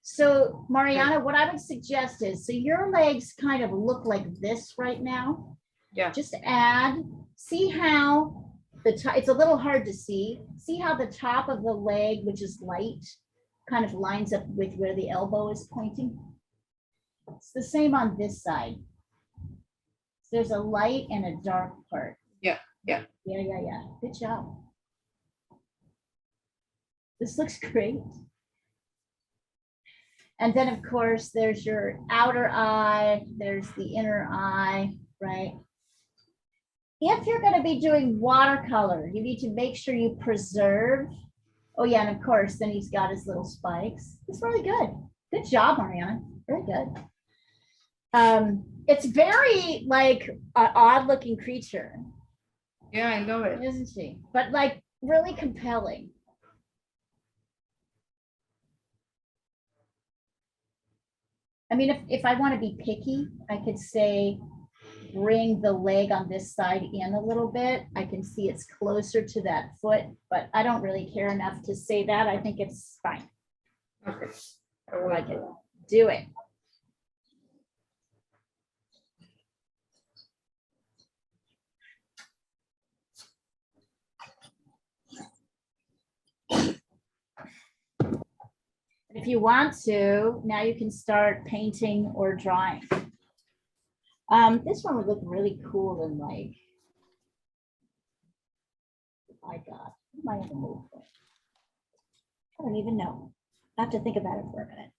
Speaker 1: So Mariana, what I would suggest is, so your legs kind of look like this right now.
Speaker 6: Yeah.
Speaker 1: Just add, see how the top, it's a little hard to see. See how the top of the leg, which is light, kind of lines up with where the elbow is pointing. It's the same on this side. There's a light and a dark part.
Speaker 6: Yeah.
Speaker 1: Good job. This looks great. And then, of course, there's your outer eye, there's the inner eye, right? If you're going to be doing watercolor, you need to make sure you preserve. Oh, yeah, and of course, then he's got his little spikes. It's really good. Good job, Mariana. Very good. It's very like an odd looking creature.
Speaker 6: Yeah, I love it.
Speaker 1: Isn't she? But like really compelling. I mean, if I want to be picky, I could say bring the leg on this side in a little bit. I can see it's closer to that foot, but I don't really care enough to say that. I think it's fine.
Speaker 6: Okay.
Speaker 1: I like it. Do it. If you want to, now you can start painting or drawing. This one would look really cool and like, oh my God, what am I gonna move for? I don't even know. I have to think about it for a minute.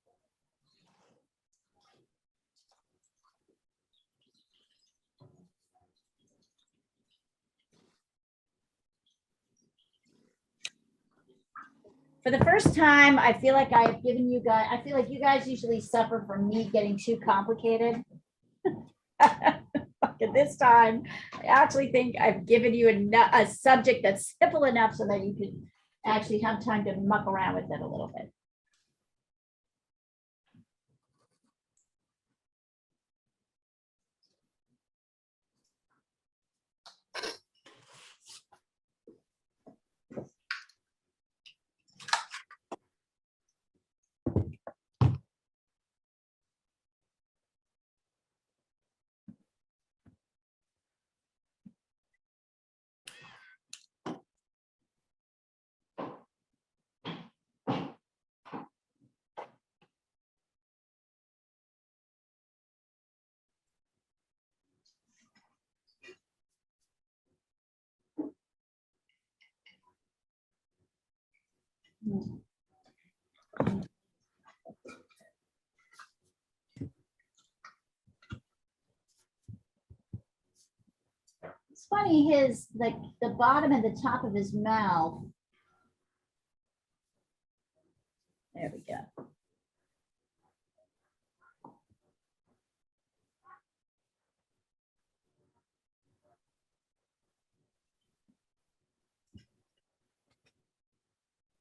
Speaker 1: For the first time, I feel like I have given you guys, I feel like you guys usually suffer from me getting too complicated. This time, I actually think I've given you a subject that's simple enough so that you can actually have time to muck around with it a little bit. It's funny, his like the bottom and the top of his mouth. There we go.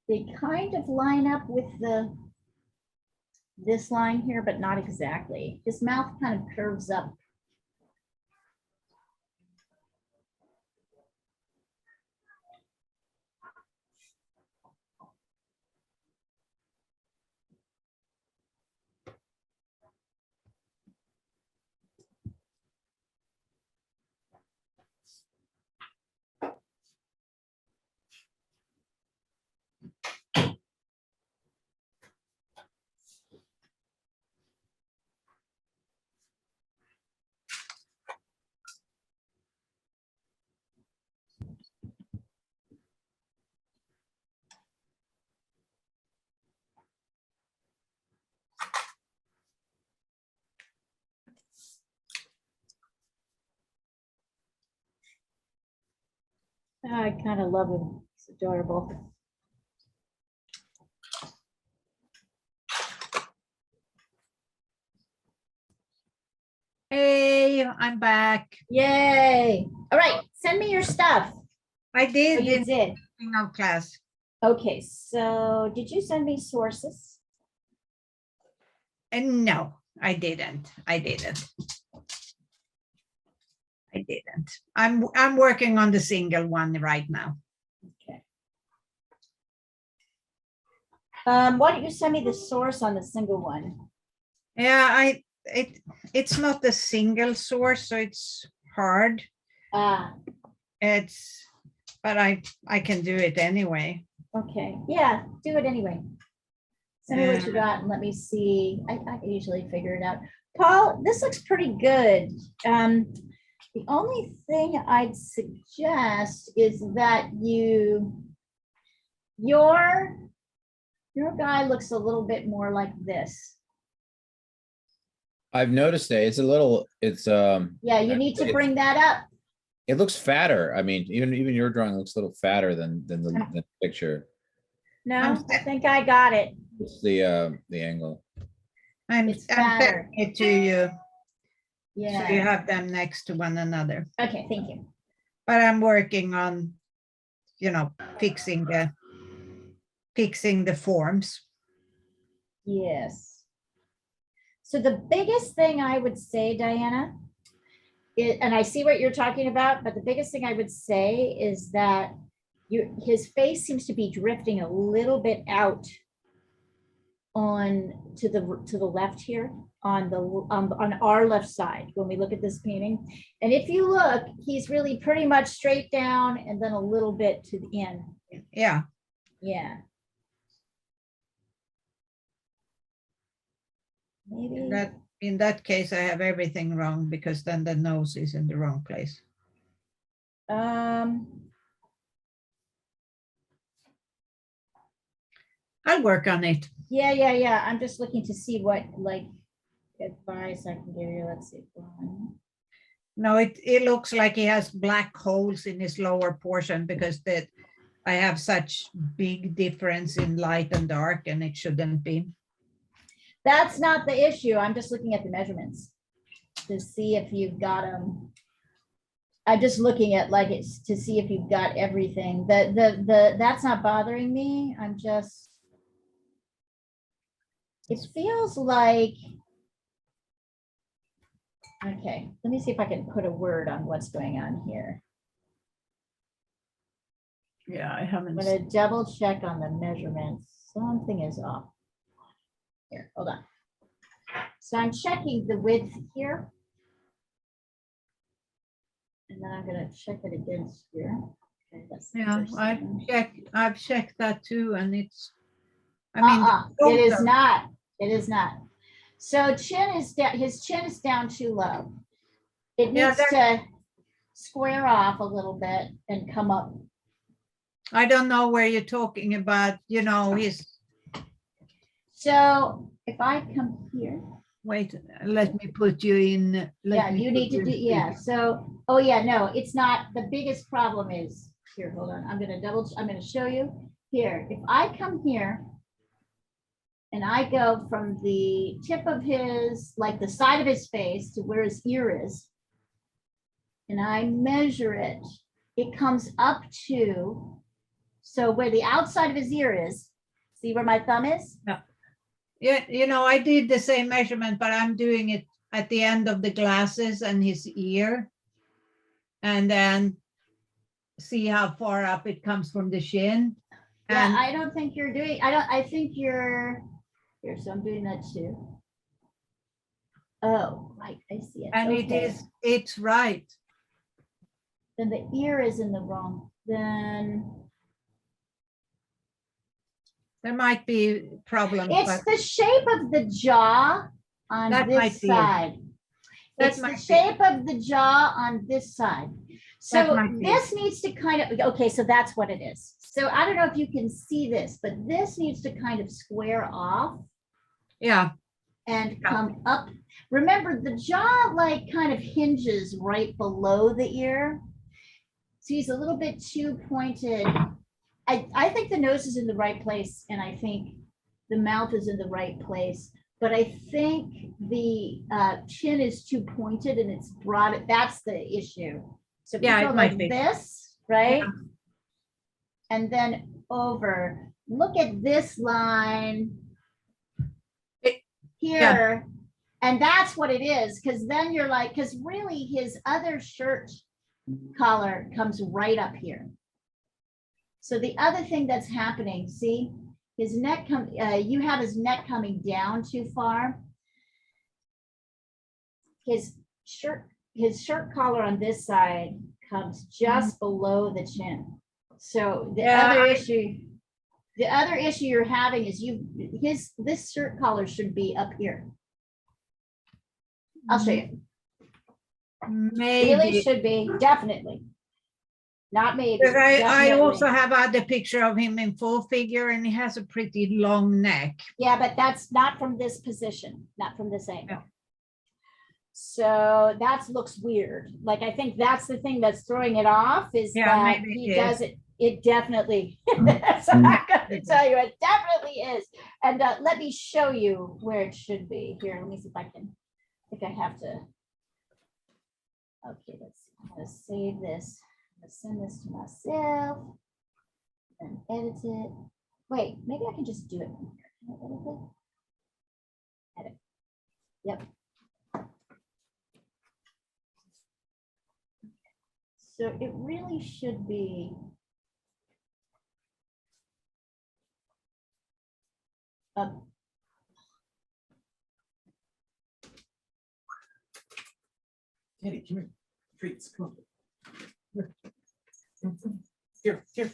Speaker 1: They kind of line up with this line here, but not exactly. His mouth kind of curves up. I kind of love him. He's adorable.
Speaker 2: Hey, I'm back.
Speaker 1: Yay. All right, send me your stuff.
Speaker 2: I
Speaker 1: Oh,
Speaker 2: did
Speaker 1: you
Speaker 2: in
Speaker 1: did.
Speaker 2: the beginning of class.
Speaker 1: Okay, so did you send me sources?
Speaker 2: And no, I didn't. I didn't. I didn't. I'm working on the single one right now.
Speaker 1: Okay. Why don't you send me the source on the single one?
Speaker 2: Yeah, it's not the single source, so it's hard.
Speaker 1: Ah,
Speaker 2: But I can do it anyway.
Speaker 1: okay. Yeah, do it anyway. Send me what you got and let me see. I can usually figure it out. Paul, this looks pretty good. The only thing I'd suggest is that your guy looks a little bit more like this.
Speaker 5: I've noticed that it's a little,
Speaker 1: Yeah, you need to bring that up.
Speaker 5: it looks fatter. I mean, even your drawing looks a little fatter than the picture.
Speaker 1: No, I think I got it.
Speaker 5: It's the angle.
Speaker 2: I'm
Speaker 1: It's fatter.
Speaker 2: sending it to you. So you
Speaker 1: Yeah.
Speaker 2: have them next to one another.
Speaker 1: Okay, thank you.
Speaker 2: But I'm working on, fixing the forms.
Speaker 1: Yes. So the biggest thing I would say, Diana, and I see what you're talking about, but the biggest thing I would say is that his face seems to be drifting a little bit out to the left here on our left side when we look at this painting. And if you look, he's really pretty much straight down and then a little bit to the end.
Speaker 2: Yeah.
Speaker 1: Yeah. Maybe.
Speaker 2: In that case, I have everything wrong because then the nose is in the wrong place. I'll work on it.
Speaker 1: Yeah. I'm just looking to see what like advice I can give you. Let's see.
Speaker 2: No, it looks like he has black holes in his lower portion because I have such big difference in light and dark, and it shouldn't be.
Speaker 1: That's not the issue. I'm just looking at the measurements to see if you've got them. I'm just looking at like it's to see if you've got everything. That's not bothering me. I'm just, it feels like, okay, let me see if I can put a word on what's going on here.
Speaker 2: Yeah, I
Speaker 1: I'm
Speaker 2: haven't.
Speaker 1: gonna double check on the measurements. Something is off. Here, hold on. So I'm checking the width here. And then I'm gonna check it against here. Okay, that's the
Speaker 2: Yeah,
Speaker 1: first thing.
Speaker 2: I've checked that too, and it's, I mean.
Speaker 1: It is
Speaker 2: total-
Speaker 1: not, it is not. So chin is down, his chin is down too low. It
Speaker 2: Yeah,
Speaker 1: needs to square off a little bit and come up.
Speaker 2: I don't know where you're talking about, his,
Speaker 1: So if I come here,
Speaker 2: wait, let me put you in.
Speaker 1: yeah, you need to do, yeah, so, oh yeah, no, it's not, the biggest problem is, here, hold on, I'm gonna show you. Here, if I come here and I go from the tip of his, like the side of his face to where his ear is, and I measure it, it comes up to, so where the outside of his ear is, see where my thumb is?
Speaker 2: Yeah, I did the same measurement, but I'm doing it at the end of the glasses and his ear. And then see how far up it comes from the shin.
Speaker 1: Yeah,
Speaker 2: And
Speaker 1: I don't think you're doing, I think you're, here, so I'm doing that too. Oh, right, I see it.
Speaker 2: and
Speaker 1: Okay.
Speaker 2: it's right.
Speaker 1: Then the ear is in the wrong, then
Speaker 2: There might be problems,
Speaker 1: it's
Speaker 2: but
Speaker 1: the shape of the jaw on
Speaker 2: That might
Speaker 1: this
Speaker 2: be it.
Speaker 1: side.
Speaker 2: That
Speaker 1: It's the
Speaker 2: might be.
Speaker 1: shape of the jaw on this side.
Speaker 2: That
Speaker 1: So
Speaker 2: might be
Speaker 1: this needs to kind of, okay, so that's what it is. So I don't know if you can see this, but this needs to kind of square off
Speaker 2: yeah,
Speaker 1: and
Speaker 2: Yeah.
Speaker 1: come up. Remember, the jaw like kind of hinges right below the ear. So he's a little bit too pointed. I think the nose is in the right place, and I think the mouth is in the right place, but I think the chin is too pointed and it's broad. That's the issue. So if you
Speaker 2: Yeah, it
Speaker 1: go
Speaker 2: might
Speaker 1: like
Speaker 2: be.
Speaker 1: this, right? And then over, look at this line
Speaker 2: It-
Speaker 1: here. And that's what it is, because then you're like, because really his other shirt collar comes right up here. So the other thing that's happening, see, his neck you have his neck coming down too far. His shirt collar on this side comes just below the chin. So the
Speaker 2: Yeah,
Speaker 1: other issue you're having is this shirt collar should be up here. I'll show you. Really
Speaker 2: maybe.
Speaker 1: should be, definitely. Not maybe.
Speaker 2: But I
Speaker 1: definitely.
Speaker 2: also have had a picture of him in full figure, and he has a pretty long neck.
Speaker 1: Yeah, but that's not from this position, not from this angle. So that looks weird. Like, I think that's the thing that's throwing it off is
Speaker 2: Yeah,
Speaker 1: that
Speaker 2: maybe
Speaker 1: he
Speaker 2: it
Speaker 1: does it. It definitely, so I'm going to tell you, it definitely is. And let me show you where it should be. Here, let me see if I can, I think I have to. Okay, let's see. I'm going to save this. I'm going to send this to myself and edit it. Wait, maybe I can just do it from here. Can I edit it? Edit. Yep. So it really should be.
Speaker 4: Teddy, come here. Treats, come on. Here, here.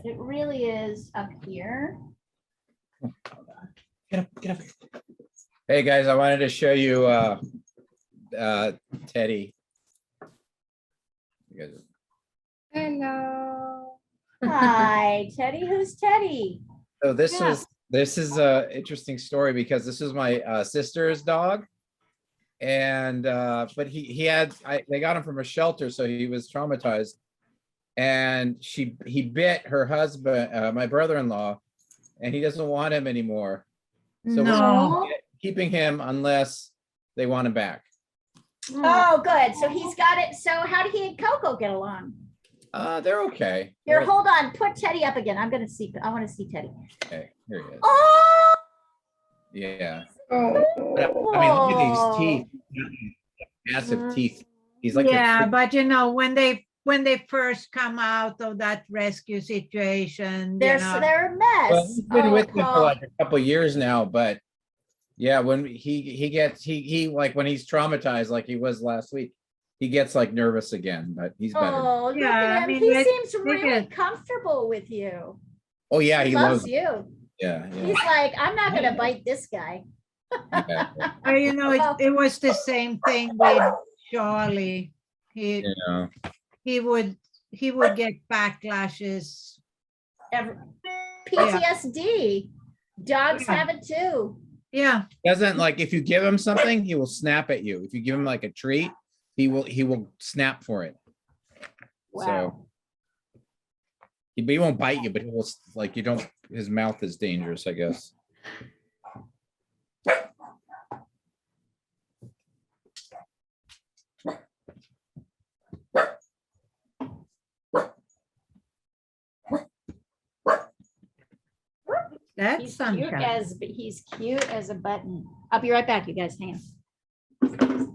Speaker 1: It really is up here.
Speaker 4: Get up, get up.
Speaker 5: Hey, guys, I wanted to show you Teddy. You guys-
Speaker 6: Hello.
Speaker 1: Hi, Teddy. Who's Teddy?
Speaker 5: So
Speaker 1: Yeah.
Speaker 5: this is a interesting story because this is my sister's dog. And but he had they got him from a shelter, so he was traumatized. And he bit her husband, my brother-in-law, and he doesn't want him anymore. So we're
Speaker 2: No,
Speaker 5: keeping him unless they want him back.
Speaker 1: Oh, good. So he's got it. So how did he and Coco get along?
Speaker 5: They're okay.
Speaker 1: Here,
Speaker 5: They're
Speaker 1: hold on. Put Teddy up again. I want to see Teddy.
Speaker 5: okay. Here he is.
Speaker 1: Oh,
Speaker 5: Yeah.
Speaker 6: Oh,
Speaker 5: I mean, look at these teeth. Massive teeth. He's like
Speaker 2: yeah, but you know, when they first come out of that rescue situation,
Speaker 1: they're
Speaker 2: you know,
Speaker 1: they're a
Speaker 5: well,
Speaker 1: mess.
Speaker 5: he's been
Speaker 1: Oh,
Speaker 5: with me for
Speaker 1: Paul.
Speaker 5: like a couple years now, but yeah, when he gets he like when he's traumatized like he was last week, he gets like nervous again, but he's better.
Speaker 1: Oh, look
Speaker 2: Yeah,
Speaker 1: at
Speaker 2: I
Speaker 1: him.
Speaker 2: mean,
Speaker 1: He
Speaker 2: they-
Speaker 1: seems
Speaker 2: they
Speaker 1: really
Speaker 2: get-
Speaker 1: comfortable with you.
Speaker 5: Oh yeah,
Speaker 1: He
Speaker 5: he
Speaker 1: loves
Speaker 5: loves
Speaker 1: you.
Speaker 5: yeah,
Speaker 1: He's like, I'm not gonna bite this guy.
Speaker 5: yeah.
Speaker 2: well, you know, it was the same thing with Charlie. He
Speaker 5: Yeah.
Speaker 2: he would get backlashes.
Speaker 1: PTSD. Dogs
Speaker 2: Yeah.
Speaker 1: have it too.
Speaker 2: Yeah,
Speaker 5: Doesn't like if you give him something, he will snap at you. If you give him like a treat, he will snap for it.
Speaker 1: Wow.
Speaker 5: But he won't bite you, but he will like you don't. His mouth is dangerous, I guess.
Speaker 2: that's
Speaker 1: He's
Speaker 2: sunshine.
Speaker 1: he's cute as a button. I'll be right back, you guys. Hang on.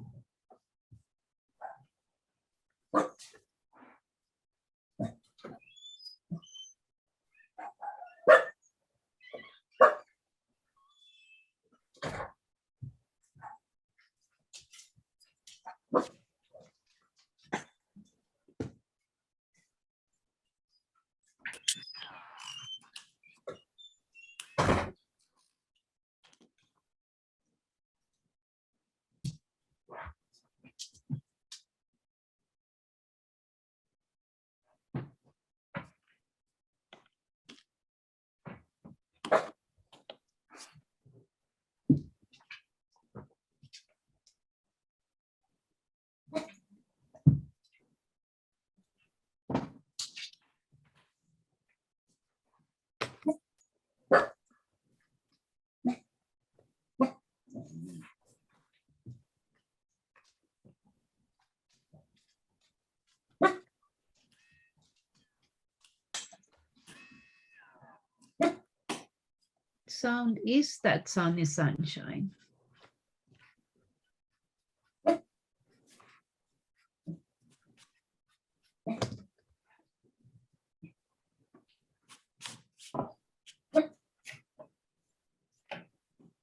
Speaker 2: Sound is that sunny sunshine.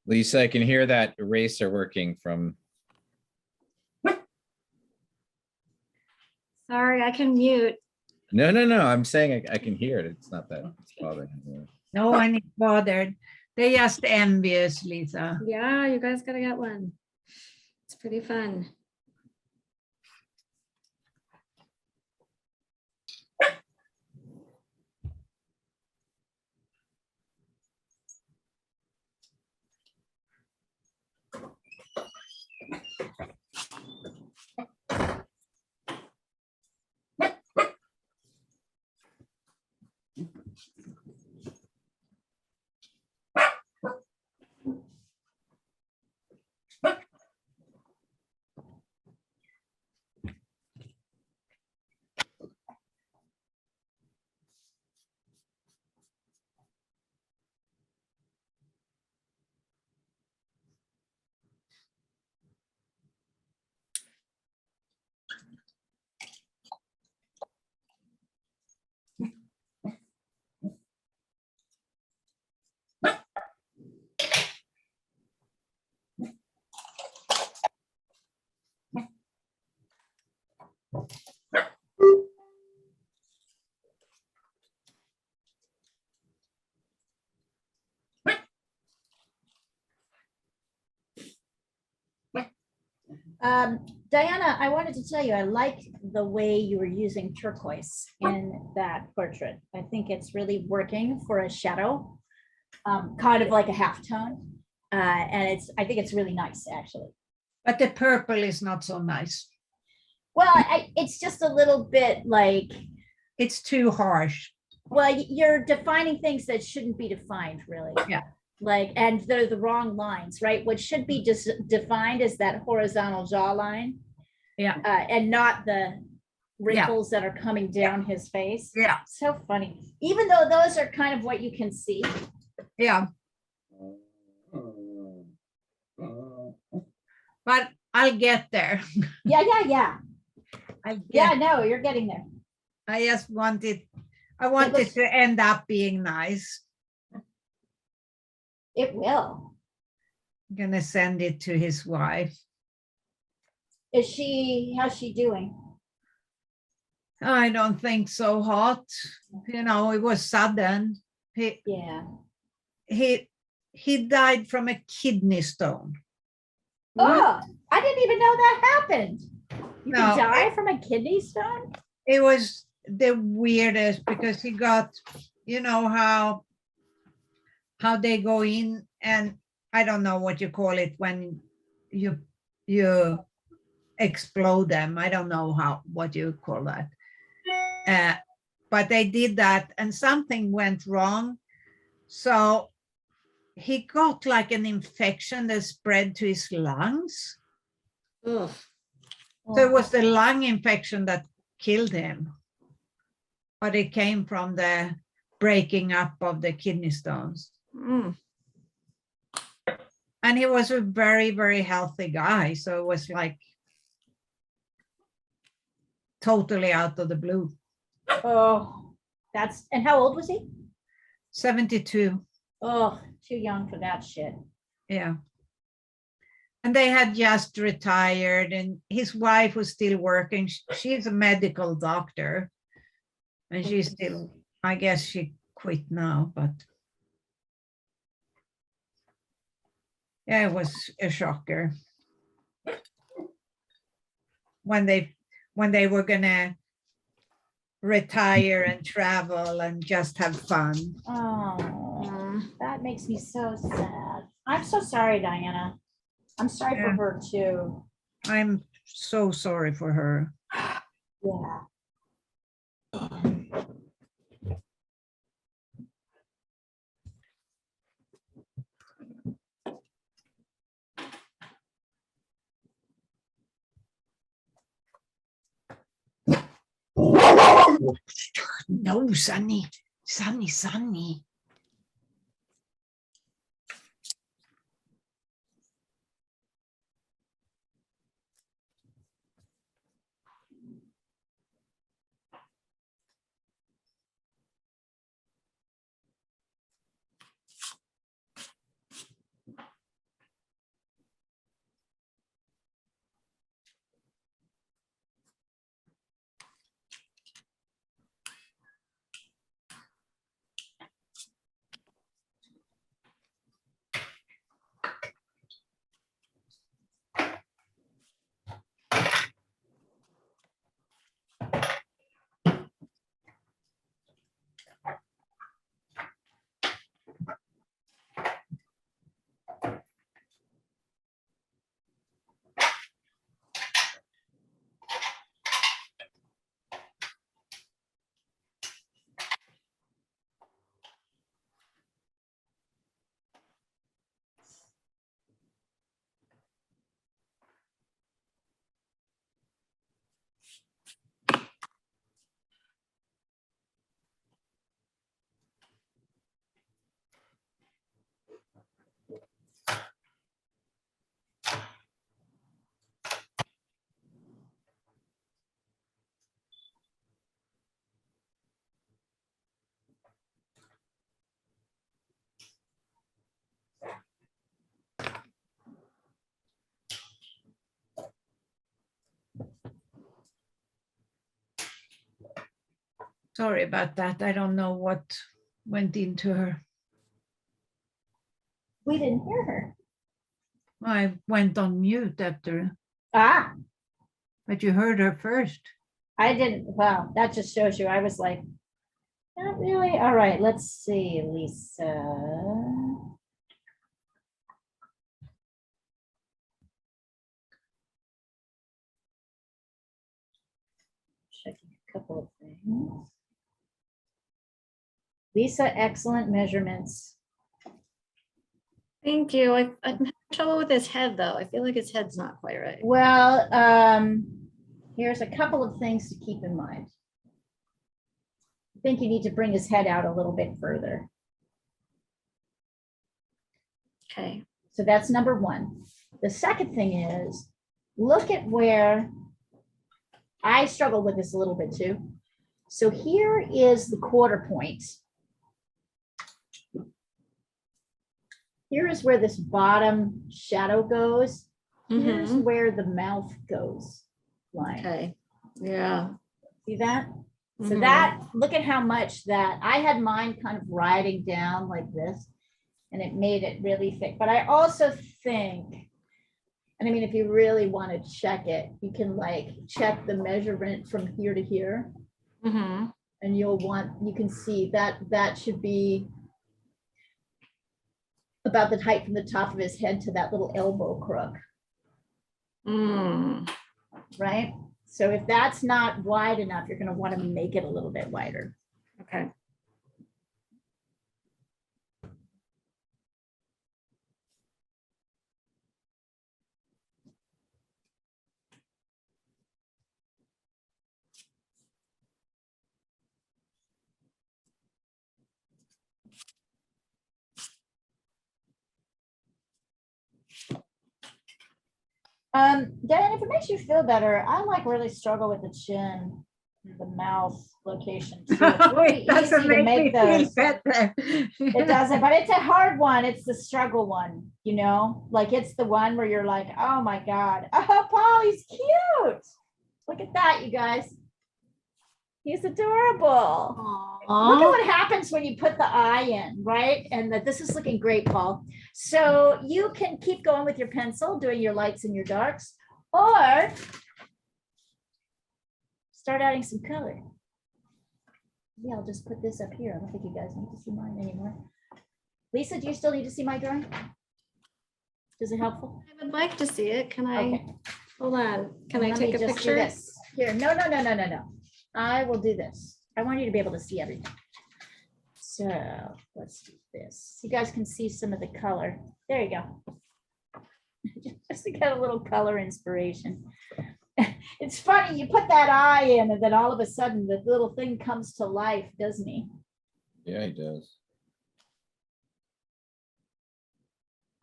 Speaker 5: Lisa, I can hear that eraser working from.
Speaker 3: Sorry, I can mute.
Speaker 5: No. I'm saying I can hear it. It's not that it's bothering me.
Speaker 2: No one is bothered. They're just envious, Lisa.
Speaker 3: Yeah, you guys gotta get one. It's pretty fun.
Speaker 1: Diana, I wanted to tell you, I like the way you were using turquoise in that portrait. I think it's really working for a shadow, kind of like a halftone. And I think it's really nice, actually.
Speaker 2: But the purple is not so nice.
Speaker 1: Well, it's just a little bit like,
Speaker 2: It's too harsh.
Speaker 1: well, you're defining things that shouldn't be defined, really.
Speaker 2: Yeah.
Speaker 1: Like, and they're the wrong lines, right? What should be just defined is that horizontal jawline.
Speaker 2: Yeah.
Speaker 1: And not the wrinkles that are coming down his face.
Speaker 2: Yeah.
Speaker 1: So funny. Even though those are kind of what you can see.
Speaker 2: Yeah. But I'll get there.
Speaker 1: Yeah.
Speaker 2: I'll
Speaker 1: Yeah,
Speaker 2: get,
Speaker 1: no, you're getting there.
Speaker 2: I just I wanted to end up being nice.
Speaker 1: It will.
Speaker 2: I'm gonna send it to his wife.
Speaker 1: How's she doing?
Speaker 2: I don't think so hot. You know, it was sudden.
Speaker 1: Yeah.
Speaker 2: He died from a kidney stone.
Speaker 1: Oh, I didn't even know that happened. You
Speaker 2: No,
Speaker 1: can die from a kidney stone?
Speaker 2: It was the weirdest because he got, you know, how they go in, and I don't know what you call it when you explode them. I don't know what you call that. But they did that and something went wrong. So he got like an infection that spread to his lungs.
Speaker 3: Ugh.
Speaker 2: So it was the lung infection that killed him. But it came from the breaking up of the kidney stones.
Speaker 3: Mm.
Speaker 2: And he was a very, very healthy guy. So it was like totally out of the blue.
Speaker 1: Oh, and how old was he?
Speaker 2: 72.
Speaker 1: Oh, too young for that shit.
Speaker 2: Yeah. And they had just retired, and his wife was still working. She's a medical doctor. And she's still, I guess she quit now, but yeah, it was a shocker. When they were gonna retire and travel and just have fun.
Speaker 1: Oh, that makes me so sad. I'm so sorry, Diana. I'm sorry for her too.
Speaker 2: I'm so sorry for her.
Speaker 1: Yeah.
Speaker 2: No, Sunny. Sorry about that. I don't know what went into her.
Speaker 1: We didn't hear her.
Speaker 2: I went on mute after,
Speaker 1: Ah,
Speaker 2: but you heard her first.
Speaker 1: I didn't. Wow, that just shows you. I was like, not really. All right, let's see, Lisa. Couple of things. Lisa, excellent measurements.
Speaker 3: Thank you. I'm having trouble with his head though. I feel like his head's not quite right.
Speaker 1: Well, here's a couple of things to keep in mind. I think you need to bring his head out a little bit further.
Speaker 3: Okay.
Speaker 1: So that's number one. The second thing is, look at where I struggle with this a little bit too. So here is the quarter point. Here is where this bottom shadow goes. Here's
Speaker 3: Mhm.
Speaker 1: where the mouth goes. Line.
Speaker 3: Okay. Yeah.
Speaker 1: See that? So
Speaker 3: Mhm.
Speaker 1: that, look at how much that, I had mine kind of riding down like this, and it made it really thick. But I also think, and I mean, if you really want to check it, you can like check the measurement from here to here,
Speaker 3: Mhm.
Speaker 1: and you can see that that should be about the height from the top of his head to that little elbow crook,
Speaker 3: Mm.
Speaker 1: right? So if that's not wide enough, you're going to want to make it a little bit wider.
Speaker 3: Okay.
Speaker 1: Dan, if it makes you feel better, I like really struggle with the chin, the mouth location too. It's really
Speaker 2: It doesn't
Speaker 1: easy to
Speaker 2: make me
Speaker 1: make
Speaker 2: feel
Speaker 1: those.
Speaker 2: better.
Speaker 1: It doesn't, but it's a hard one. It's the struggle one, you know, like it's the one where you're like, oh my God, oh, Paul, he's cute. Look at that, you guys. He's adorable. Look at what happens when you put the eye in, right? And that this is looking great, Paul. So you can keep going with your pencil, doing your lights and your darks, or start adding some color. Yeah, I'll just put this up here. I don't think you guys need to see mine anymore. Lisa, do you still need to see my drawing? Is it helpful?
Speaker 3: I would like to see it. Can I,
Speaker 1: Okay.
Speaker 3: hold on. Can I
Speaker 1: Let me
Speaker 3: take a
Speaker 1: just do
Speaker 3: picture?
Speaker 1: this. Here, no. I will do this. I want you to be able to see everything. So let's do this. You guys can see some of the color. There you go. Just to get a little color inspiration. It's funny, you put that eye in and then all of a sudden the little thing comes to life, doesn't he?
Speaker 5: Yeah, he does.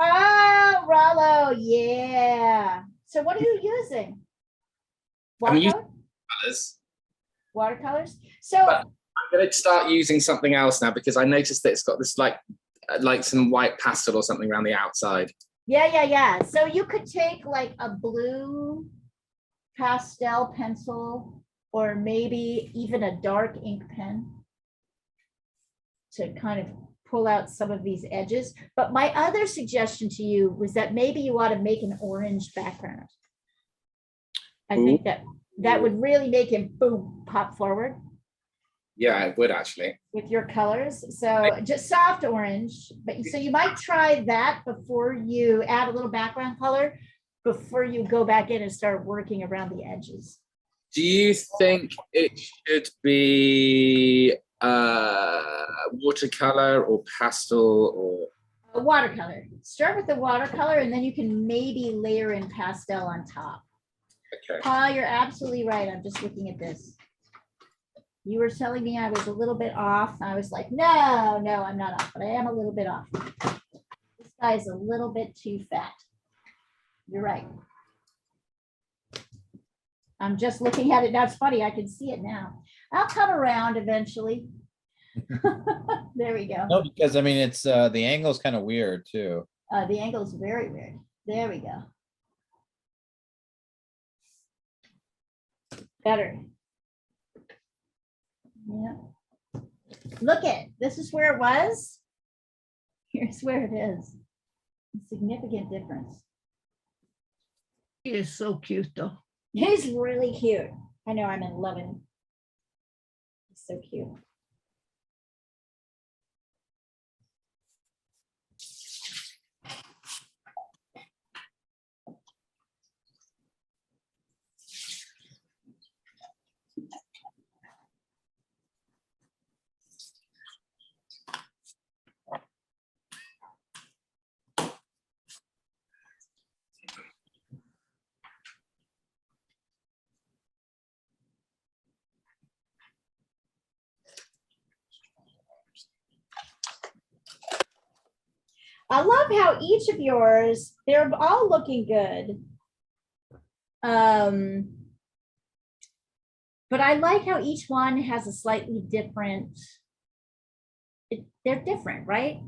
Speaker 1: Oh, Rollo, yeah. So what are you using?
Speaker 4: I'm using
Speaker 1: Watercolor?
Speaker 4: colours.
Speaker 1: Watercolors? So
Speaker 4: But I'm going to start using something else now because I noticed that it's got this like some white pastel or something around the outside.
Speaker 1: yeah. So you could take like a blue pastel pencil or maybe even a dark ink pen to kind of pull out some of these edges. But my other suggestion to you was that maybe you ought to make an orange background. I think that would really make him boom, pop forward
Speaker 4: Yeah, it would actually.
Speaker 1: with your colors. So just soft orange, but so you might try that before you add a little background color, before you go back in and start working around the edges.
Speaker 4: Do you think it should be watercolor or pastel or?
Speaker 1: A watercolor. Start with the watercolor and then you can maybe layer in pastel on top.
Speaker 4: Okay.
Speaker 1: Paul, you're absolutely right. I'm just looking at this. You were telling me I was a little bit off. I was like, no, I'm not off, but I am a little bit off. This guy's a little bit too fat. You're right. I'm just looking at it now. It's funny. I can see it now. I'll come around eventually. There we go.
Speaker 5: No, because I mean, it's the angle's kind of weird too.
Speaker 1: The angle is very weird. There we go. Better. Yeah. Look at, this is where it was. Here's where it is. A significant difference.
Speaker 2: He is so cute though.
Speaker 1: He's really cute. I know, I'm in love with him. He's so cute. I love how each of yours, they're all looking good. But I like how each one has a slightly different, they're different, right?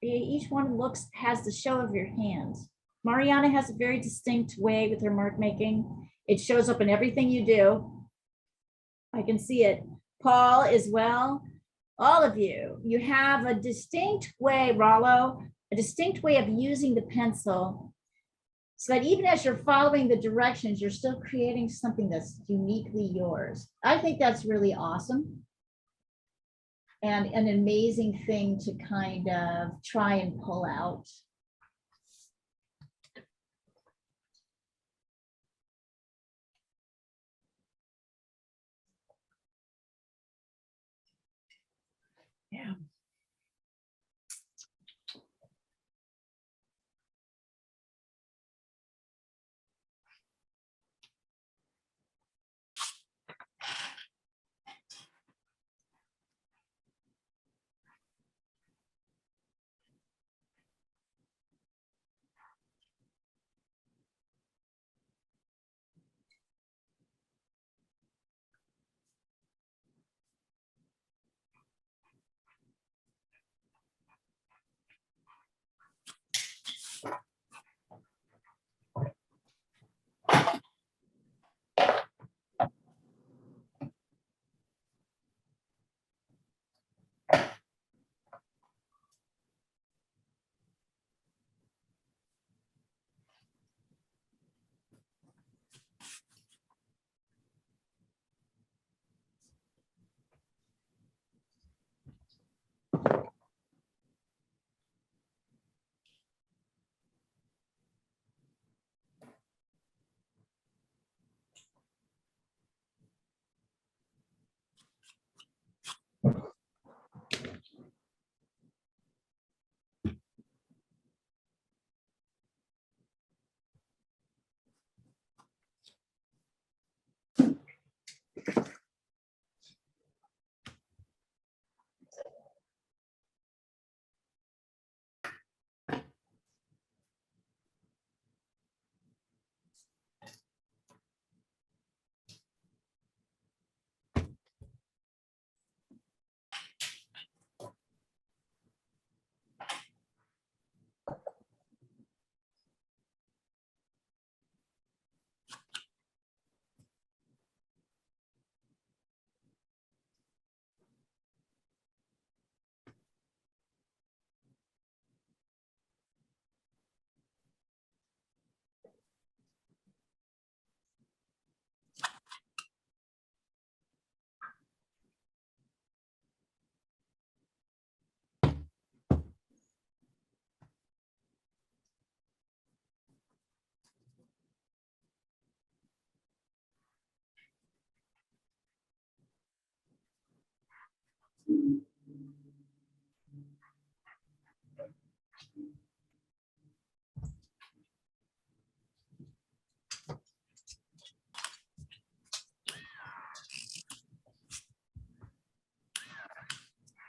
Speaker 1: Each one has the show of your hands. Mariana has a very distinct way with her mark making. It shows up in everything you do. I can see it. Paul as well. All of you, you have a distinct way, Rollo, a distinct way of using the pencil so that even as you're following the directions, you're still creating something that's uniquely yours. I think that's really awesome and an amazing thing to kind of try and pull out.
Speaker 2: Yeah.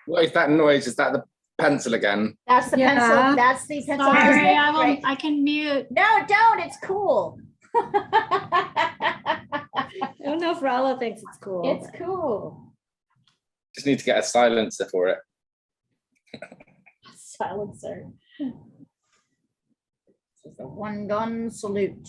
Speaker 4: What is that noise? Is that the pencil again?
Speaker 1: That's the
Speaker 3: Yeah.
Speaker 1: pencil. That's the pencil.
Speaker 3: Sorry,
Speaker 1: Right.
Speaker 3: I can mute.
Speaker 1: No, don't. It's cool.
Speaker 3: I don't know if Rollo thinks it's cool.
Speaker 1: It's cool.
Speaker 4: Just need to get a silencer for it.
Speaker 1: Silencer. This is the one gun salute.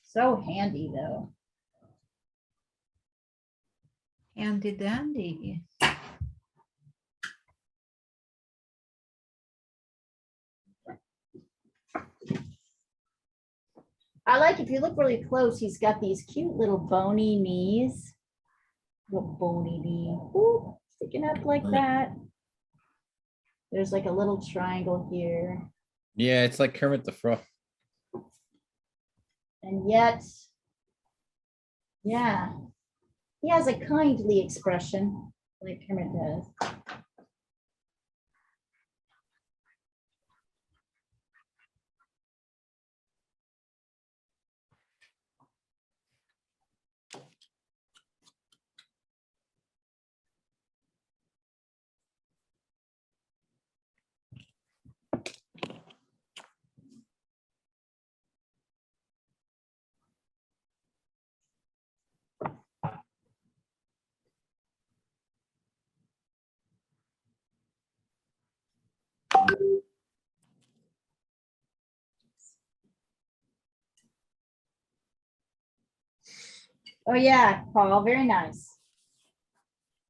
Speaker 1: So handy though.
Speaker 2: Handy dandy.
Speaker 1: I like, if you look really close, he's got these cute little bony knees. Little bony knee. Ooh, sticking up like that. There's like a little triangle here.
Speaker 5: Yeah, it's like Kermit the Frog.
Speaker 1: And yet, yeah, he has a kindly expression like Kermit does. Oh, yeah, Paul, very nice.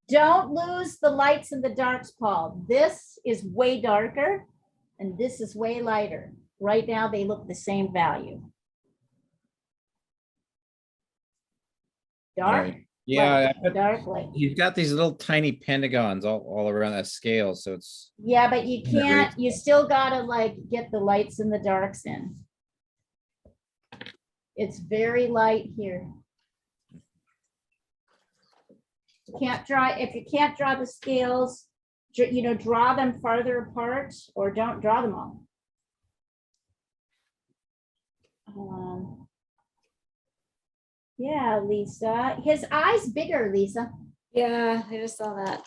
Speaker 1: Don't lose the lights and the darks, Paul. This is way darker and this is way lighter. Right now, they look the same value. Dark,
Speaker 5: Right. Yeah, I
Speaker 1: light,
Speaker 5: put-
Speaker 1: dark, light.
Speaker 5: he's got these little tiny pentagons all around that scale, so it's
Speaker 1: Yeah, but you
Speaker 5: Yeah,
Speaker 1: can't, you still gotta like get the lights and the darks in. It's very light here. You can't draw, if you can't draw the scales, you know, draw them farther apart or don't draw them all. Yeah, Lisa, his eyes bigger, Lisa.
Speaker 3: Yeah, I just saw that.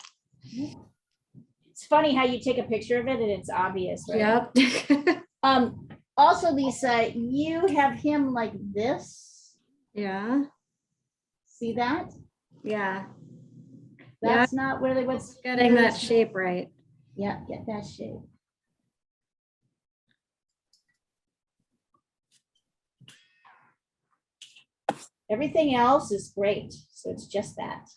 Speaker 1: It's funny how you take a picture of it and it's obvious, right?
Speaker 3: Yep.
Speaker 1: Also, Lisa, you have him like this.
Speaker 3: Yeah,
Speaker 1: See that?
Speaker 3: yeah.
Speaker 1: That's not really what's
Speaker 3: Getting that shape right.
Speaker 1: Yeah, get that shape. Everything else is great, so it's just that.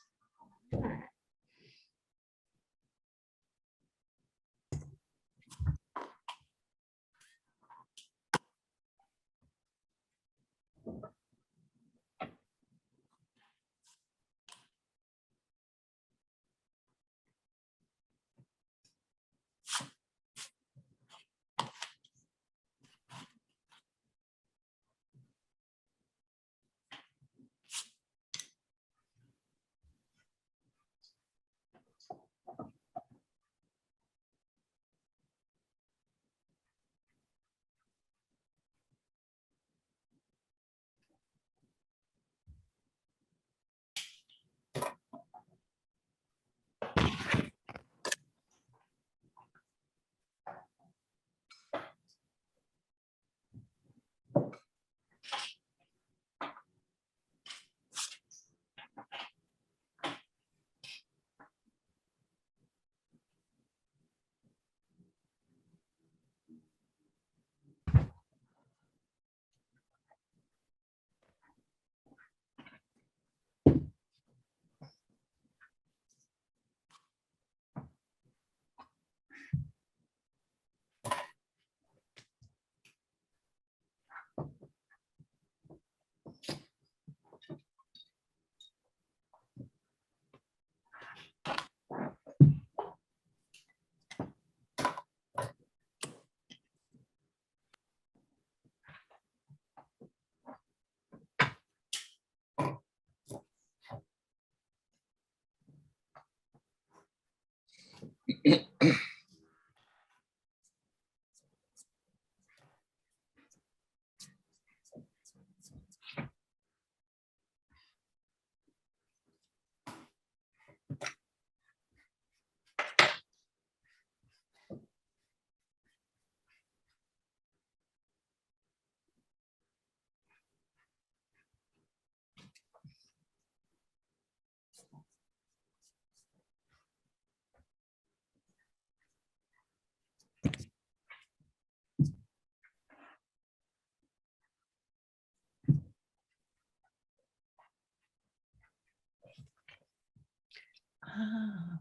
Speaker 2: Ah,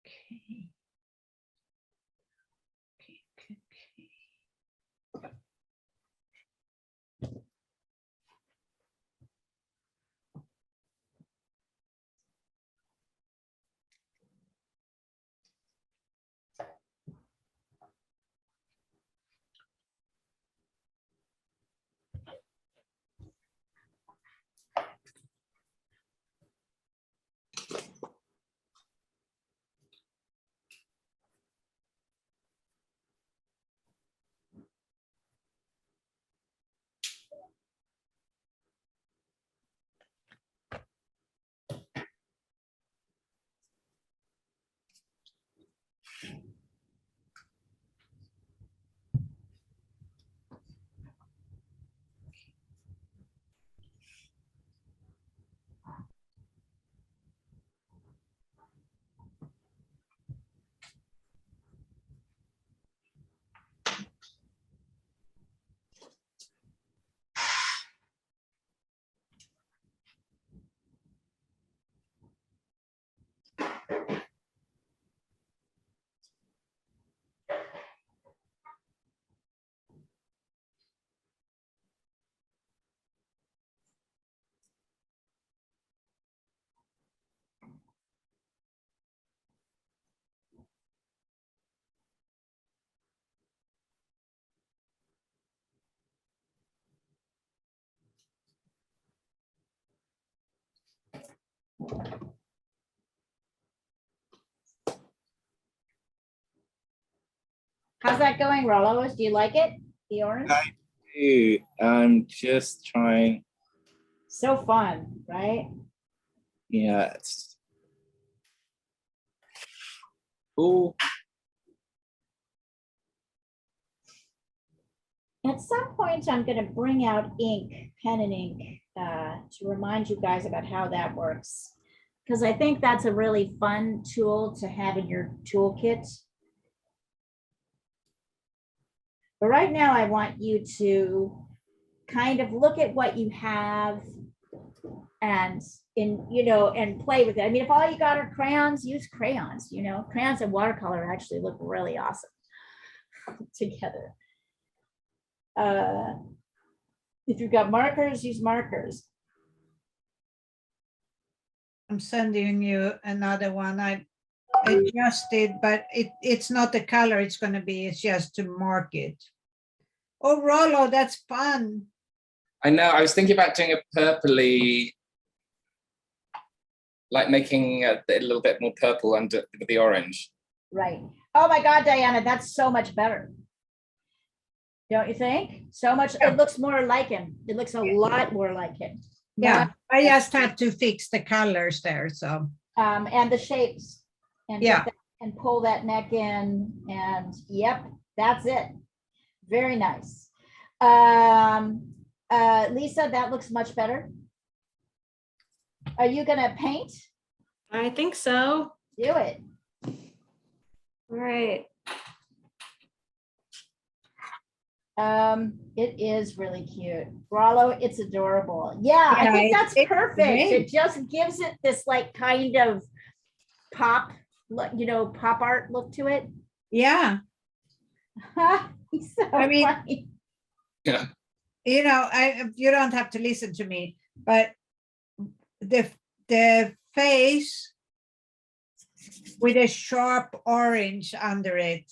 Speaker 2: okay. Okay.
Speaker 1: that going, Rollo? Do you like it? The orange?
Speaker 4: I'm just trying.
Speaker 1: So fun, right?
Speaker 4: Yeah. Oh,
Speaker 1: At some point, I'm going to bring out ink, pen and ink, to remind you guys about how that works. Because I think that's a really fun tool to have in your toolkit. But right now, I want you to kind of look at what you have and and play with it. I mean, if all you got are crayons, use crayons. Crayons and watercolor actually look really awesome together. If you've got markers, use markers.
Speaker 2: I'm sending you another one. I adjusted, but it's not the color it's going to be. It's just to mark it. Oh, Rollo, that's fun.
Speaker 4: I know. I was thinking about doing a purpley, like making a little bit more purple under with the orange.
Speaker 1: Right. Oh my God, Diana, that's so much better. Don't you think? So much,
Speaker 2: Yeah.
Speaker 1: It looks more like him. It looks a lot more like him.
Speaker 2: Yeah, I just had to fix the colors there. So
Speaker 1: And the shapes. And
Speaker 2: Yeah.
Speaker 1: and pull that neck in, and yep, that's it. Very nice. Lisa, that looks much better. Are you gonna paint?
Speaker 3: I think so.
Speaker 1: Do it.
Speaker 3: All right.
Speaker 1: It is really cute. Rollo, it's adorable. Yeah, I think that's
Speaker 2: it's
Speaker 1: perfect.
Speaker 2: great.
Speaker 1: It just gives it this like kind of pop, pop art look to it.
Speaker 2: yeah,
Speaker 1: He's so
Speaker 2: I mean-
Speaker 1: funny.
Speaker 4: Yeah.
Speaker 2: you don't have to listen to me, but the face with a sharp orange under it,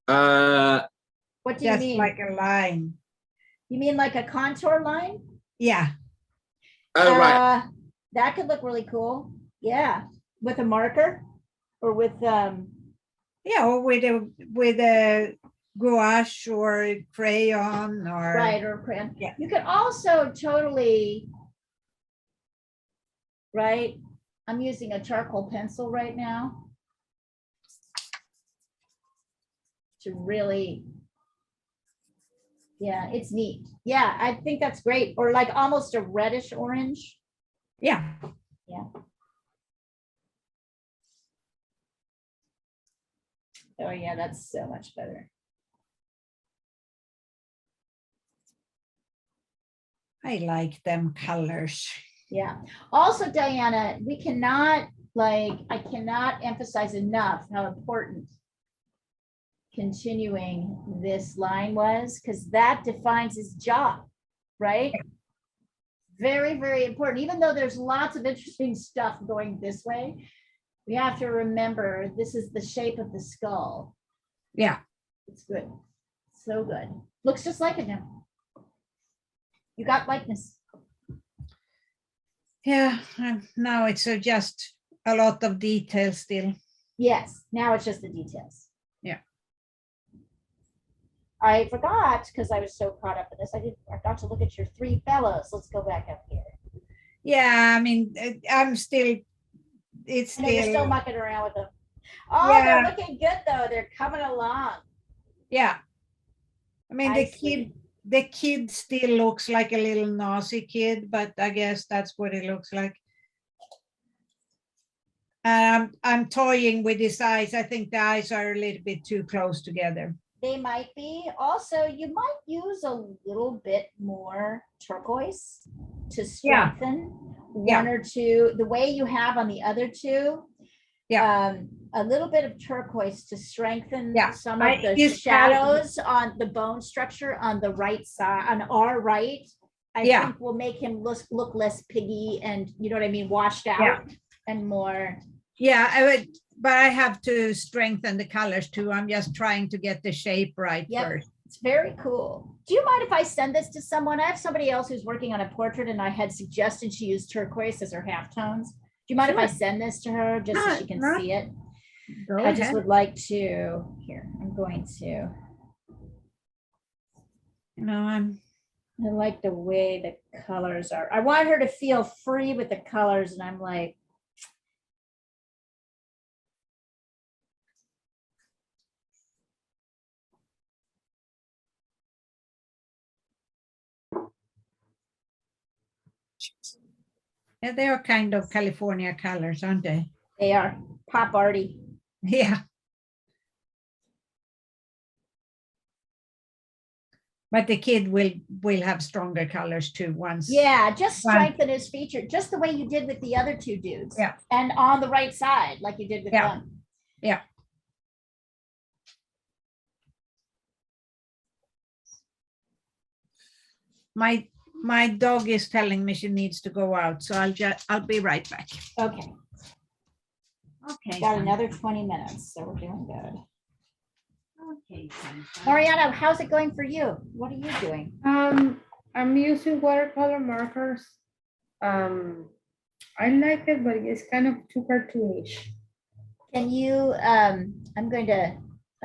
Speaker 1: What do you
Speaker 2: just
Speaker 1: mean?
Speaker 2: like a line.
Speaker 1: You mean like a contour line?
Speaker 2: Yeah,
Speaker 4: Oh, right.
Speaker 1: That could look really cool. Yeah, with a marker or with
Speaker 2: yeah, or with a gouache or a crayon or
Speaker 1: right or crayon.
Speaker 2: Yeah.
Speaker 1: You could also totally, right? I'm using a charcoal pencil right now to really, yeah, it's neat. Yeah, I think that's great. Or like almost a reddish orange.
Speaker 2: yeah.
Speaker 1: Oh yeah, that's so much better.
Speaker 2: I like them colors.
Speaker 1: Yeah. Also, Diana, I cannot emphasize enough how important continuing this line was, because that defines his job, right? Very, very important. Even though there's lots of interesting stuff going this way, we have to remember this is the shape of the skull.
Speaker 2: Yeah.
Speaker 1: It's good. So good. Looks just like it now. You got likeness.
Speaker 2: Yeah, now it's just a lot of detail still.
Speaker 1: Yes, now it's just the details.
Speaker 2: Yeah.
Speaker 1: I forgot, because I was so caught up in this, I forgot to look at your three fellows. Let's go back up here.
Speaker 2: Yeah, I mean, I'm still, it's
Speaker 1: I know you're still
Speaker 2: still,
Speaker 1: mucking around with them. Oh,
Speaker 2: Yeah.
Speaker 1: they're looking good though. They're coming along.
Speaker 2: yeah. I mean,
Speaker 1: I see.
Speaker 2: the kid still looks like a little nosy kid, but I guess that's what it looks like. I'm toying with his eyes. I think the eyes are a little bit too close together.
Speaker 1: They might be. Also, you might use a little bit more turquoise to strengthen one or two, the way you have on the other two.
Speaker 2: Yeah.
Speaker 1: A little bit of turquoise to strengthen
Speaker 2: Yeah,
Speaker 1: some of the
Speaker 2: use
Speaker 1: shadows on the bone structure on the right side, on our right. I
Speaker 2: Yeah.
Speaker 1: think will make him look less piggy and, you know what I mean, washed out
Speaker 2: Yeah.
Speaker 1: and more.
Speaker 2: Yeah, but I have to strengthen the colors too. I'm just trying to get the shape right
Speaker 1: Yep.
Speaker 2: first.
Speaker 1: It's very cool. Do you mind if I send this to someone? I have somebody else who's working on a portrait and I had suggested she use turquoise as her halftones. Do you mind if I
Speaker 2: Sure.
Speaker 1: send this to her just so she can
Speaker 2: No.
Speaker 1: see it?
Speaker 2: Go
Speaker 1: I just
Speaker 2: ahead.
Speaker 1: would like to, here, I'm going to,
Speaker 2: You know,
Speaker 1: I like the way the colors are. I want her to feel free with the colors, and I'm like,
Speaker 2: yeah, they are kind of California colors, aren't they?
Speaker 1: they are pop arty.
Speaker 2: Yeah. But the kid will have stronger colors too once.
Speaker 1: Yeah, just
Speaker 2: One.
Speaker 1: strengthen his feature, just the way you did with the other two dudes.
Speaker 2: Yeah.
Speaker 1: And on the right side, like you did with
Speaker 2: Yeah.
Speaker 1: them.
Speaker 2: Yeah. My dog is telling me she needs to go out, so I'll be right back.
Speaker 1: Okay,
Speaker 2: Okay.
Speaker 1: got another 20 minutes, so we're doing good.
Speaker 2: Okay.
Speaker 1: Mariana, how's it going for you? What are you doing?
Speaker 6: I'm using watercolor markers. I like it, but it's kind of too cartoonish.
Speaker 1: Can you, I'm going to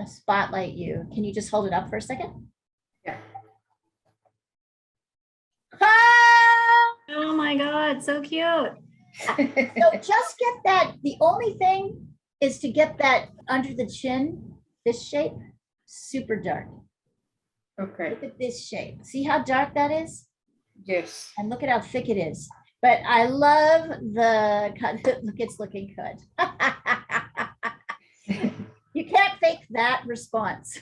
Speaker 1: spotlight you. Can you just hold it up for a second?
Speaker 6: Yeah.
Speaker 1: Ah!
Speaker 3: Oh my God, so cute.
Speaker 1: So just get that, the only thing is to get that under the chin, this shape, super dark.
Speaker 6: Okay.
Speaker 1: Look at this shape. See how dark that is?
Speaker 6: Yes.
Speaker 1: And look at how thick it is. But I love the cut. Look, it's looking good. You can't fake that response.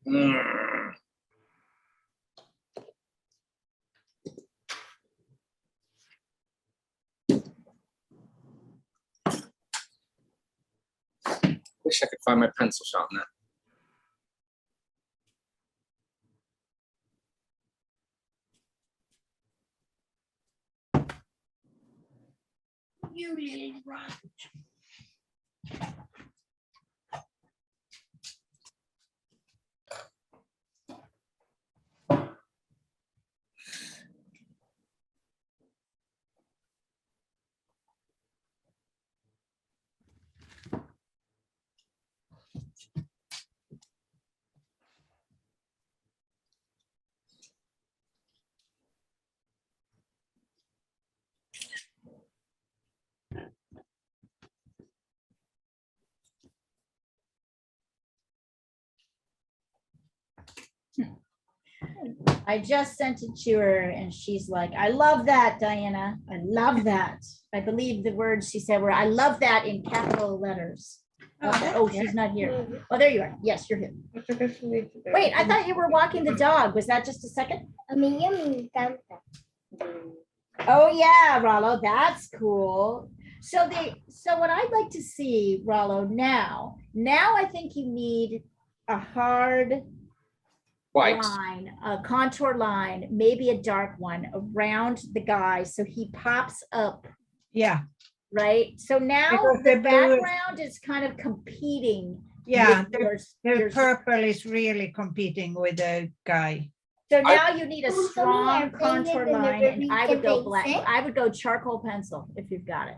Speaker 4: Mm. Wish I could find my pencil sharpener.
Speaker 2: You little runt.
Speaker 1: I just sent it to her and she's like, I love that, Diana. I love that. I believe the words she said were, I love that in capital letters. Oh, she's not here. Oh, there you are. Yes, you're here. Wait, I thought you were walking the dog. Was that just a second?
Speaker 7: A mí ya me encanta.
Speaker 1: Oh yeah, Rollo, that's cool. So what I'd like to see, Rollo, now I think you need a hard
Speaker 4: White.
Speaker 1: line, a contour line, maybe a dark one around the guy so he pops up,
Speaker 2: Yeah,
Speaker 1: right? So now
Speaker 2: Because
Speaker 1: the
Speaker 2: the blue is-
Speaker 1: background is kind of competing.
Speaker 2: yeah,
Speaker 1: with
Speaker 2: the
Speaker 1: yours.
Speaker 2: purple is really competing with the guy.
Speaker 1: So now you need a
Speaker 7: Who's
Speaker 1: strong
Speaker 7: the
Speaker 1: contour
Speaker 7: winner?
Speaker 1: line, and I would go
Speaker 7: Can they
Speaker 1: black.
Speaker 7: say?
Speaker 1: I would go charcoal pencil if you've got it.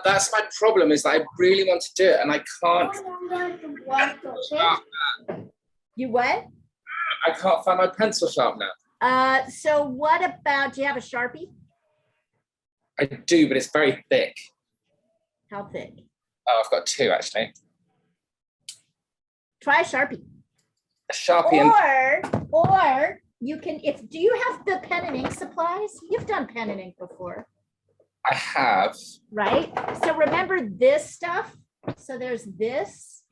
Speaker 4: That's my problem is that I really want to do it and I can't.
Speaker 7: I'm going to walk, okay?
Speaker 1: You what?
Speaker 4: I can't find my pencil sharp now.
Speaker 1: So what about, do you have a Sharpie?
Speaker 4: I do, but it's very thick.
Speaker 1: How thick?
Speaker 4: Oh, I've got two actually.
Speaker 1: Try a Sharpie.
Speaker 4: A Sharpie and
Speaker 1: Or you can, do you have the pen and ink supplies? You've done pen and ink before,
Speaker 4: I have.
Speaker 1: right? So remember this stuff? So there's this.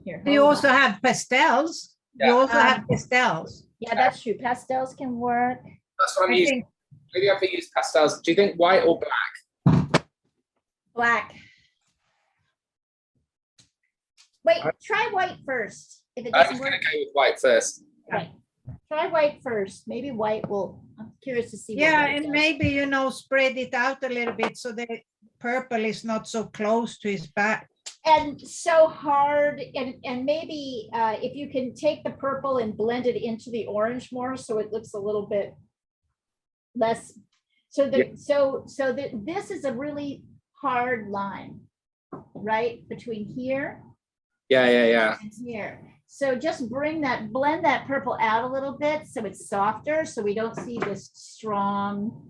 Speaker 1: Here,
Speaker 2: You
Speaker 1: hold
Speaker 2: also
Speaker 1: on.
Speaker 2: have pastels. You
Speaker 4: Yeah.
Speaker 2: also have pastels.
Speaker 1: Yeah, that's true. Pastels can work.
Speaker 4: That's what I'm
Speaker 2: I
Speaker 4: using.
Speaker 2: think,
Speaker 4: Maybe I've used pastels. Do you think white or black?
Speaker 1: Black. Wait, try white first. If it
Speaker 4: I'm
Speaker 1: doesn't
Speaker 4: going
Speaker 1: work,
Speaker 4: to go with white first.
Speaker 1: right. Try white first. Maybe white will, I'm curious to see. what
Speaker 2: yeah,
Speaker 1: white
Speaker 2: and
Speaker 1: does.
Speaker 2: maybe, spread it out a little bit so the purple is not so close to his back.
Speaker 1: And so hard, and maybe if you can take the purple and blend it into the orange more, so it looks a little bit less. So this is a really hard line, right? Between here
Speaker 4: Yeah.
Speaker 1: and here. So just blend that purple out a little bit so it's softer, so we don't see this strong.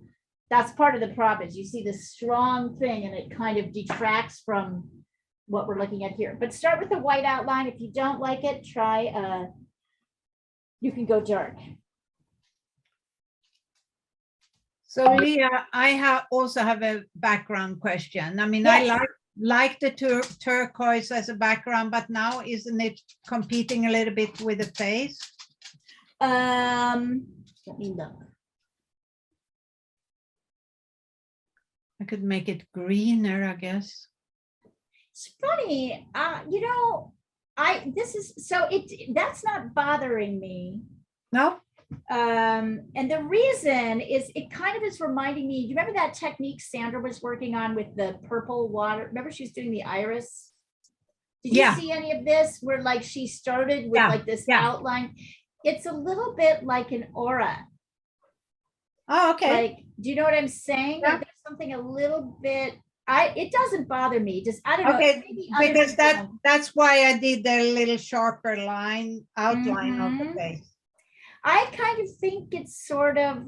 Speaker 1: That's part of the problem is you see this strong thing and it kind of detracts from what we're looking at here. But start with the white outline. If you don't like it, try, you can go dark.
Speaker 2: So Leah, I also have a background question. I mean, I
Speaker 1: Yes.
Speaker 2: like the turquoise as a background, but now isn't it competing a little bit with the face?
Speaker 1: Let me look.
Speaker 2: I could make it greener, I guess.
Speaker 1: It's funny, that's not bothering me.
Speaker 2: No?
Speaker 1: And the reason is it kind of is reminding me, you remember that technique Sandra was working on with the purple water? Remember she was doing the iris? Did you
Speaker 2: Yeah.
Speaker 1: see any of this where like she started with
Speaker 2: Yeah,
Speaker 1: like this
Speaker 2: yeah.
Speaker 1: outline? It's a little bit like an aura.
Speaker 2: Oh, okay.
Speaker 1: Like, do you know what I'm saying?
Speaker 2: Yeah.
Speaker 1: Like, there's something a little bit, it doesn't bother me, just, I don't know.
Speaker 2: Okay,
Speaker 1: maybe other
Speaker 2: because
Speaker 1: people-
Speaker 2: that's why I did the little sharper outline of the
Speaker 1: Mhm.
Speaker 2: face.
Speaker 1: I kind of think it's sort of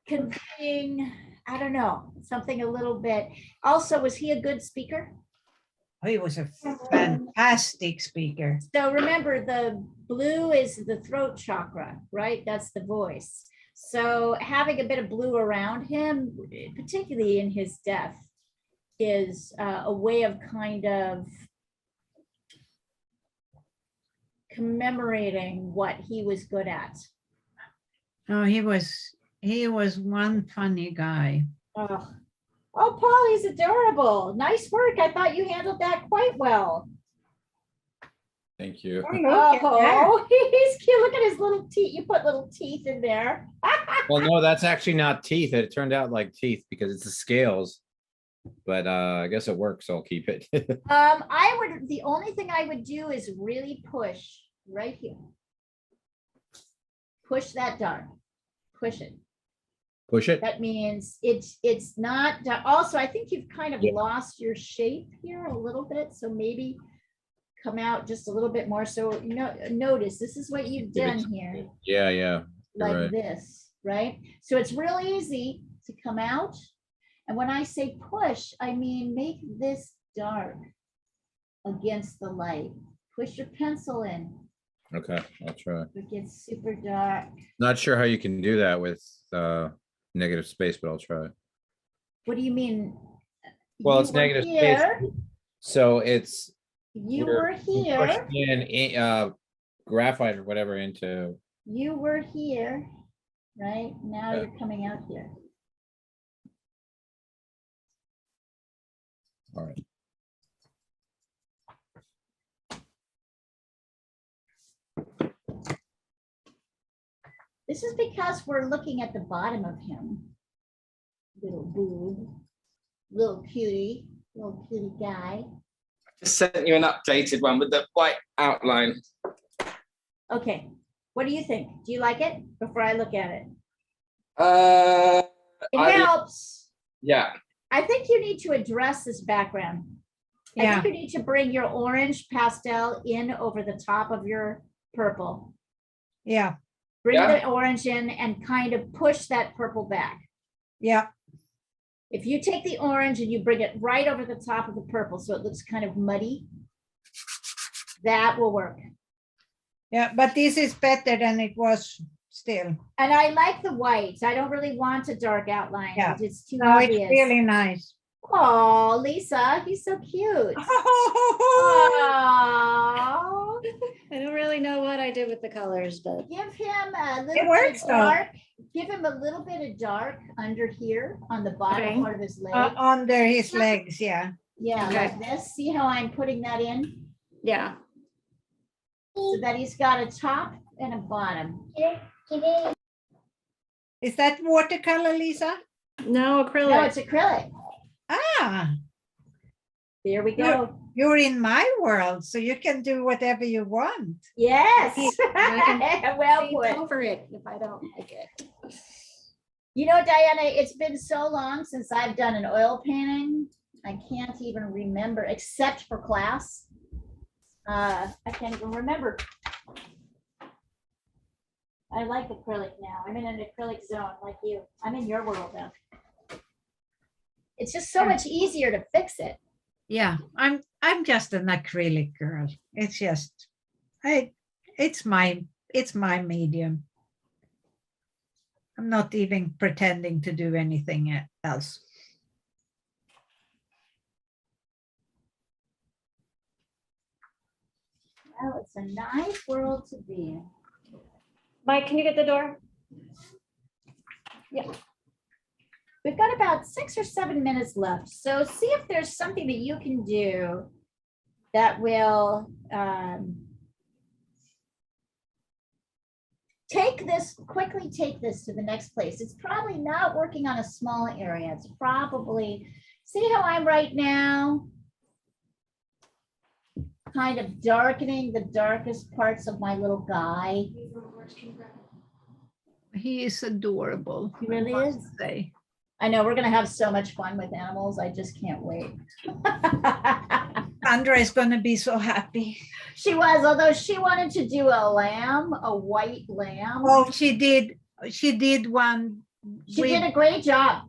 Speaker 1: conveying, I don't know, something a little bit. Also, was he a good speaker?
Speaker 2: Oh, he was a fantastic speaker.
Speaker 1: So remember, the blue is the throat chakra, right? That's the voice. So having a bit of blue around him, particularly in his death, is a way of kind of commemorating what he was good at.
Speaker 2: Oh, he was one funny guy.
Speaker 1: Oh, Paul, he's adorable. Nice work. I thought you handled that quite well.
Speaker 5: Thank you.
Speaker 1: Oh, he's cute. Look at his little teeth. You put little teeth in there.
Speaker 5: Well, no, that's actually not teeth. It turned out like teeth because it's the scales. But I guess it works. So I'll keep it.
Speaker 1: The only thing I would do is really push right here. Push that dark. Push it.
Speaker 5: Push it.
Speaker 1: That means it's not, also, I think you've kind of
Speaker 5: Yeah.
Speaker 1: lost your shape here a little bit. So maybe come out just a little bit more. So, notice this is what you've
Speaker 5: Give it
Speaker 1: done here,
Speaker 5: Yeah, yeah. You're
Speaker 1: like
Speaker 5: right.
Speaker 1: this, right? So it's real easy to come out. And when I say push, I mean, make this dark against the light. Push your pencil in.
Speaker 5: Okay, I'll try.
Speaker 1: It gets super dark.
Speaker 5: Not sure how you can do that with negative space, but I'll try.
Speaker 1: What do you mean?
Speaker 5: Well,
Speaker 1: You
Speaker 5: it's
Speaker 1: were
Speaker 5: negative space.
Speaker 1: here,
Speaker 5: So it's
Speaker 1: You
Speaker 5: we're
Speaker 1: were here.
Speaker 5: pushing in graphite or whatever into.
Speaker 1: You were here, right? Now
Speaker 5: Yeah.
Speaker 1: you're coming out here.
Speaker 5: All right.
Speaker 1: This is because we're looking at the bottom of him. Little boob, little cutie guy.
Speaker 4: Just sent you an updated one with the white outline.
Speaker 1: Okay, what do you think? Do you like it? Before I look at it. It
Speaker 4: I-
Speaker 1: helps.
Speaker 4: yeah.
Speaker 1: I think you need to address this background. I
Speaker 2: Yeah.
Speaker 1: think you need to bring your orange pastel in over the top of your purple.
Speaker 2: Yeah,
Speaker 1: Bring
Speaker 4: Yeah.
Speaker 1: the orange in and kind of push that purple back.
Speaker 2: yeah,
Speaker 1: If you take the orange and you bring it right over the top of the purple, so it looks kind of muddy, that will work.
Speaker 2: yeah, but this is better than it was still.
Speaker 1: And I like the white. I don't really want a dark outline.
Speaker 2: Yeah.
Speaker 1: It's too
Speaker 2: No, it's
Speaker 1: obvious.
Speaker 2: really nice.
Speaker 1: Oh, Lisa, he's so cute. Oh,
Speaker 3: I don't really know what I did with the colors, but
Speaker 1: give him a little
Speaker 2: It
Speaker 1: bit
Speaker 2: works,
Speaker 1: of
Speaker 2: though.
Speaker 1: dark. Give him a little bit of dark under here on the bottom
Speaker 3: Okay.
Speaker 1: part of his leg.
Speaker 2: Under his legs, yeah.
Speaker 1: Yeah,
Speaker 3: Okay.
Speaker 1: like this. See how I'm putting that in?
Speaker 3: yeah.
Speaker 1: So that he's got a top and a bottom.
Speaker 2: Is that watercolor, Lisa?
Speaker 3: No
Speaker 1: No,
Speaker 3: acrylic.
Speaker 1: it's acrylic.
Speaker 2: Ah,
Speaker 1: There we go.
Speaker 2: you're in my world, so you can do whatever you want.
Speaker 1: Yes.
Speaker 3: I
Speaker 1: Well
Speaker 3: Paint
Speaker 1: put.
Speaker 3: over it if I don't like it.
Speaker 1: You know, Diana, it's been so long since I've done an oil painting. I can't even remember, except for class. I can't even remember. I like acrylic now. I'm in an acrylic zone like you. I'm in your world now. It's just so much easier to fix it.
Speaker 2: Yeah, I'm just an acrylic girl. It's just, it's my medium. I'm not even pretending to do anything else.
Speaker 1: Well, it's a nice world to be in.
Speaker 3: Mike, can you get the door?
Speaker 1: We've got about 6 or 7 minutes left. So see if there's something that you can do that will quickly take this to the next place. It's probably not working on a small area. It's probably, see how I'm right now? Kind of darkening the darkest parts of my little guy.
Speaker 2: He is adorable.
Speaker 1: He really
Speaker 2: I must
Speaker 1: is.
Speaker 2: say.
Speaker 1: I know we're gonna have so much fun with animals. I just can't wait.
Speaker 2: Sandra is going to be so happy.
Speaker 1: She was, although she wanted to do a lamb, a white lamb.
Speaker 2: Oh, she did one.
Speaker 1: She did a great job.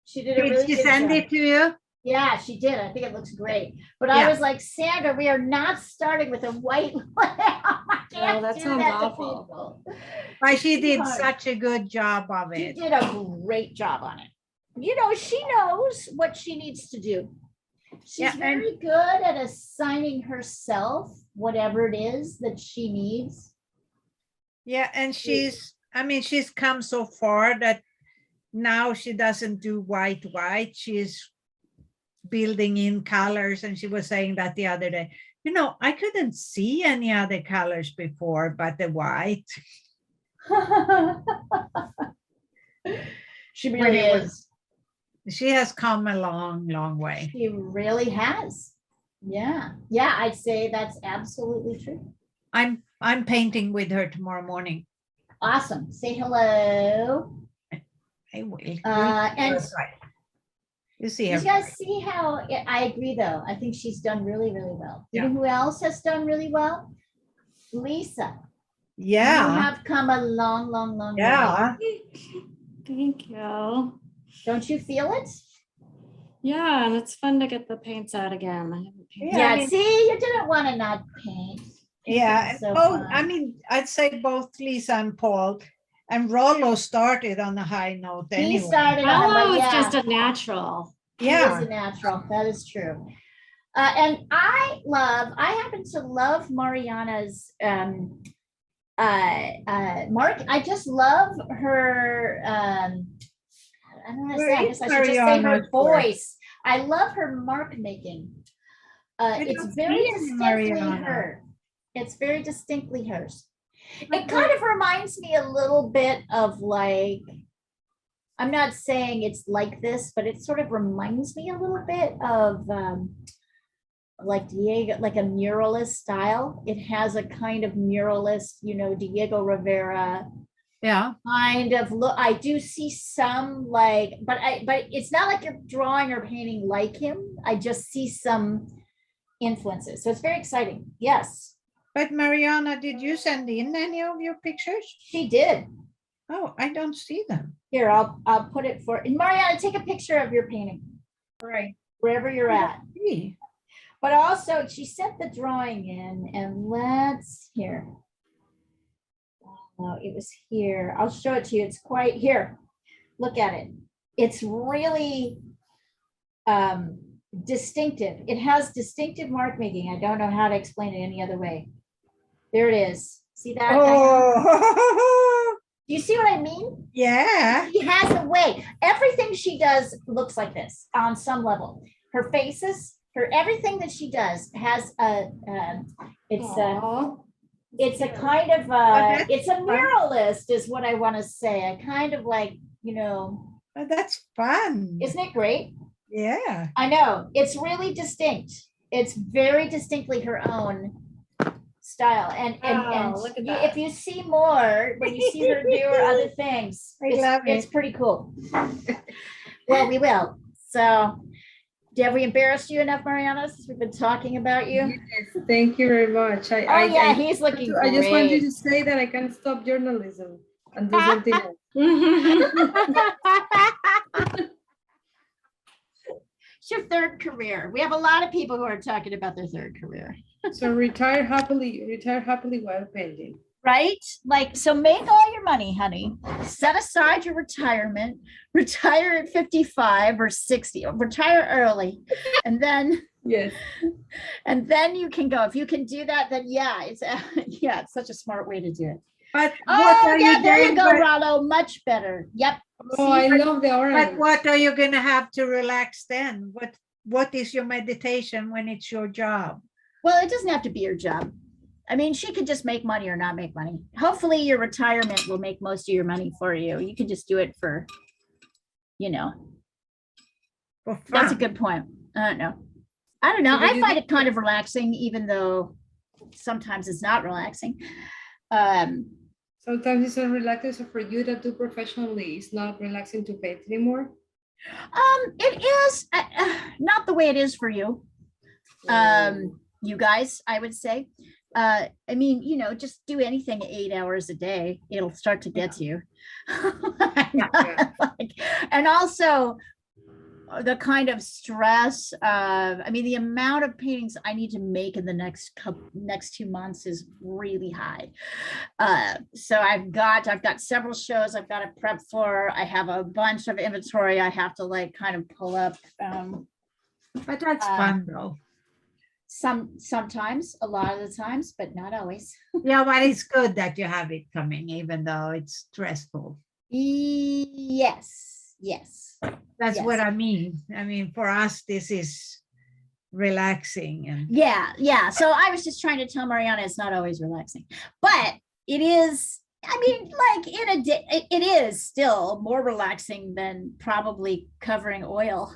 Speaker 1: She did a
Speaker 2: Did
Speaker 1: really
Speaker 2: she
Speaker 1: good
Speaker 2: send
Speaker 1: job.
Speaker 2: it to you?
Speaker 1: Yeah, she did. I think it looks great. But I
Speaker 2: Yeah.
Speaker 1: was like, Sandra, we are not starting with a white lamb. I can't
Speaker 3: that
Speaker 1: do
Speaker 3: sounds
Speaker 1: that to
Speaker 3: awful.
Speaker 1: people.
Speaker 2: But she did
Speaker 1: hard.
Speaker 2: such a good job of
Speaker 1: She
Speaker 2: it.
Speaker 1: did a great job on it. You know, she knows what she needs to do. She's
Speaker 2: Yeah, and-
Speaker 1: very good at assigning herself whatever it is that she needs.
Speaker 2: Yeah, and she's come so far that now she doesn't do white. She's building in colors, and she was saying that the other day. You know, I couldn't see any other colors before but the white.
Speaker 1: She
Speaker 2: When
Speaker 1: really
Speaker 2: it was-
Speaker 1: is.
Speaker 2: She has come a long, long way.
Speaker 1: She really has. Yeah. Yeah, I'd say that's absolutely true.
Speaker 2: I'm painting with her tomorrow morning.
Speaker 1: Awesome. Say hello.
Speaker 2: I will.
Speaker 1: And
Speaker 2: You see
Speaker 1: you
Speaker 2: her.
Speaker 1: guys see how, I agree though. I think she's done really, really well. You
Speaker 2: Yeah.
Speaker 1: know who else has done really well? Lisa. You
Speaker 2: Yeah,
Speaker 1: have come a long, long, long way.
Speaker 2: yeah.
Speaker 3: Thank you.
Speaker 1: Don't you feel it?
Speaker 3: Yeah, and it's fun to get the paints out again. I haven't painted.
Speaker 2: Yeah, I
Speaker 1: Yeah,
Speaker 2: mean-
Speaker 1: see, you didn't want to not paint.
Speaker 2: Yeah, and
Speaker 1: So
Speaker 2: both,
Speaker 1: fun.
Speaker 2: I mean, I'd say both Lisa and Paul, and Rollo started on a high note
Speaker 1: He
Speaker 2: anyway.
Speaker 1: started on,
Speaker 3: Hello
Speaker 1: but
Speaker 3: is
Speaker 1: yeah,
Speaker 3: just a natural.
Speaker 1: he is
Speaker 2: Yeah,
Speaker 1: a natural. That is true. And I happen to love Mariana's Mark. I just love her. I don't know how to say. I
Speaker 2: Where
Speaker 1: guess
Speaker 2: is
Speaker 1: I should just say her
Speaker 2: Mariana's work?
Speaker 1: voice. I love her mark making.
Speaker 2: I
Speaker 1: It's
Speaker 2: don't
Speaker 1: very
Speaker 2: see any
Speaker 1: distinctly
Speaker 2: Mariana.
Speaker 1: her. It's very distinctly hers. It kind of reminds me a little bit of like, I'm not saying it's like this, but it sort of reminds me a little bit of like Diego, like a muralist style. It has a kind of muralist, Diego Rivera
Speaker 2: Yeah,
Speaker 1: kind of look. I do see some like, but it's not like you're drawing or painting like him. I just see some influences. So it's very exciting. Yes,
Speaker 2: but Mariana, did you send in any of your pictures?
Speaker 1: she did.
Speaker 2: Oh, I don't see them.
Speaker 1: Here, I'll put it for, and Mariana, take a picture of your painting. Right. Wherever you're at.
Speaker 2: See.
Speaker 1: But also she sent the drawing in and here. Oh, it was here. I'll show it to you. It's quite here. Look at it. It's really distinctive. It has distinctive mark making. I don't know how to explain it any other way. There it is. See that?
Speaker 2: Oh,
Speaker 1: Do you see what I mean?
Speaker 2: yeah.
Speaker 1: She has a way. Everything she does looks like this on some level. Her faces, everything that she does has it's a kind of it's a muralist is what I want to say. I kind of like,
Speaker 2: Oh, that's fun.
Speaker 1: isn't it great?
Speaker 2: Yeah.
Speaker 1: I know. It's really distinct. It's very distinctly her own style. And
Speaker 3: Look at that.
Speaker 1: if you see more, when you see her do her other things,
Speaker 2: I love
Speaker 1: it's
Speaker 2: it.
Speaker 1: pretty cool. Well, we will. So have we embarrassed you enough, Mariana, since we've been talking about you?
Speaker 6: Yes, thank you very much.
Speaker 1: He's looking
Speaker 6: I just wanted
Speaker 1: great.
Speaker 6: to say that I can stop journalism and do something else.
Speaker 1: It's your third career. We have a lot of people who are talking about their third career.
Speaker 6: So retire happily while painting.
Speaker 1: Right? Like, so make all your money, honey. Set aside your retirement, retire at 55 or 60, or retire early. And then,
Speaker 6: Yes.
Speaker 1: and then you can go. If you can do that, then it's such a smart way to do it.
Speaker 2: But
Speaker 1: Oh, yeah, there you go, Rollo. Much better. Yep.
Speaker 6: Oh, I love the
Speaker 2: But
Speaker 6: orange.
Speaker 2: what are you gonna have to relax then? What is your meditation when it's your job?
Speaker 1: Well, it doesn't have to be your job. I mean, she could just make money or not make money. Hopefully your retirement will make most of your money for you. You can just do it for,
Speaker 2: For
Speaker 1: that's a
Speaker 2: fun.
Speaker 1: good point. I don't know. I find it kind of relaxing, even though sometimes it's not relaxing.
Speaker 6: Sometimes it's not relaxing. So for you that do professionally, it's not relaxing to paint anymore.
Speaker 1: It is not the way it is for you. You guys, I would say. I mean, just do anything 8 hours a day. It'll start to get to you. And also the kind of stress of, the amount of paintings I need to make in the next 2 months is really high. So I've got several shows I've got to prep for. I have a bunch of inventory I have to like kind of pull up.
Speaker 2: But that's fun though.
Speaker 1: Sometimes, a lot of the times, but not always.
Speaker 2: Yeah, but it's good that you have it coming, even though it's stressful.
Speaker 1: Yes.
Speaker 2: That's
Speaker 1: Yes.
Speaker 2: what I mean. I mean, for us, this is relaxing and
Speaker 1: Yeah. So I was just trying to tell Mariana it's not always relaxing, but it is. I mean, like in a day, it is still more relaxing than probably covering oil.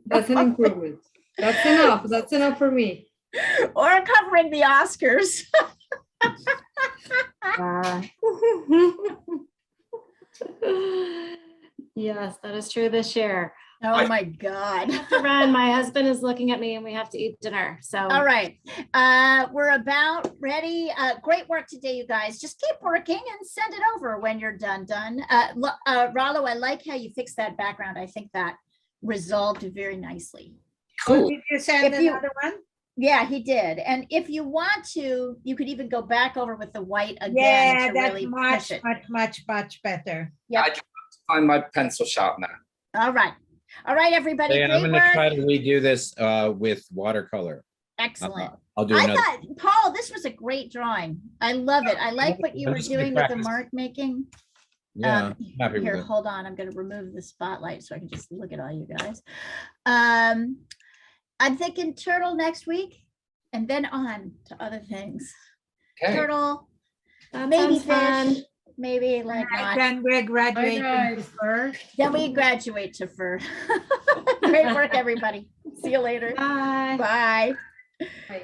Speaker 6: That's an improvement. That's enough. That's enough for me.
Speaker 1: Or covering the Oscars.
Speaker 3: Yes, that is true this year.
Speaker 1: Oh my God.
Speaker 3: I have to run. My husband is looking at me and we have to eat dinner. So
Speaker 1: All right. We're about ready. Great work today, you guys. Just keep working and send it over when you're done. Rollo, I like how you fixed that background. I think that resolved very nicely.
Speaker 2: Did you send
Speaker 1: If you-
Speaker 2: another one?
Speaker 1: Yeah, he did. And if you want to, you could even go back over with the white again
Speaker 2: Yeah,
Speaker 1: to
Speaker 2: that's
Speaker 1: really
Speaker 2: much,
Speaker 1: push it.
Speaker 2: much better.
Speaker 1: Yep.
Speaker 4: I just have to find my pencil sharpener.
Speaker 1: All right. All right, everybody.
Speaker 5: And I'm
Speaker 1: Great
Speaker 5: gonna try
Speaker 1: work.
Speaker 5: to redo this with watercolor.
Speaker 1: Excellent.
Speaker 5: I'll do
Speaker 1: I
Speaker 5: another.
Speaker 1: thought, Paul, this was a great drawing. I love it. I like what you
Speaker 5: I'm
Speaker 1: were
Speaker 5: just gonna
Speaker 1: doing with the
Speaker 5: practice.
Speaker 1: mark making.
Speaker 5: Yeah, happy with
Speaker 1: Here,
Speaker 5: it.
Speaker 1: hold on. I'm going to remove the spotlight so I can just look at all you guys. I'm thinking turtle next week and then on to other things.
Speaker 4: Okay.
Speaker 1: Turtle,
Speaker 3: That
Speaker 1: maybe
Speaker 3: sounds fun.
Speaker 1: fish, maybe like
Speaker 2: And
Speaker 1: not.
Speaker 2: then we graduate
Speaker 6: guys.
Speaker 2: to first.
Speaker 1: Then we graduate to fur. Great work, everybody. See you later.
Speaker 3: Bye.
Speaker 1: Bye.
Speaker 6: Bye.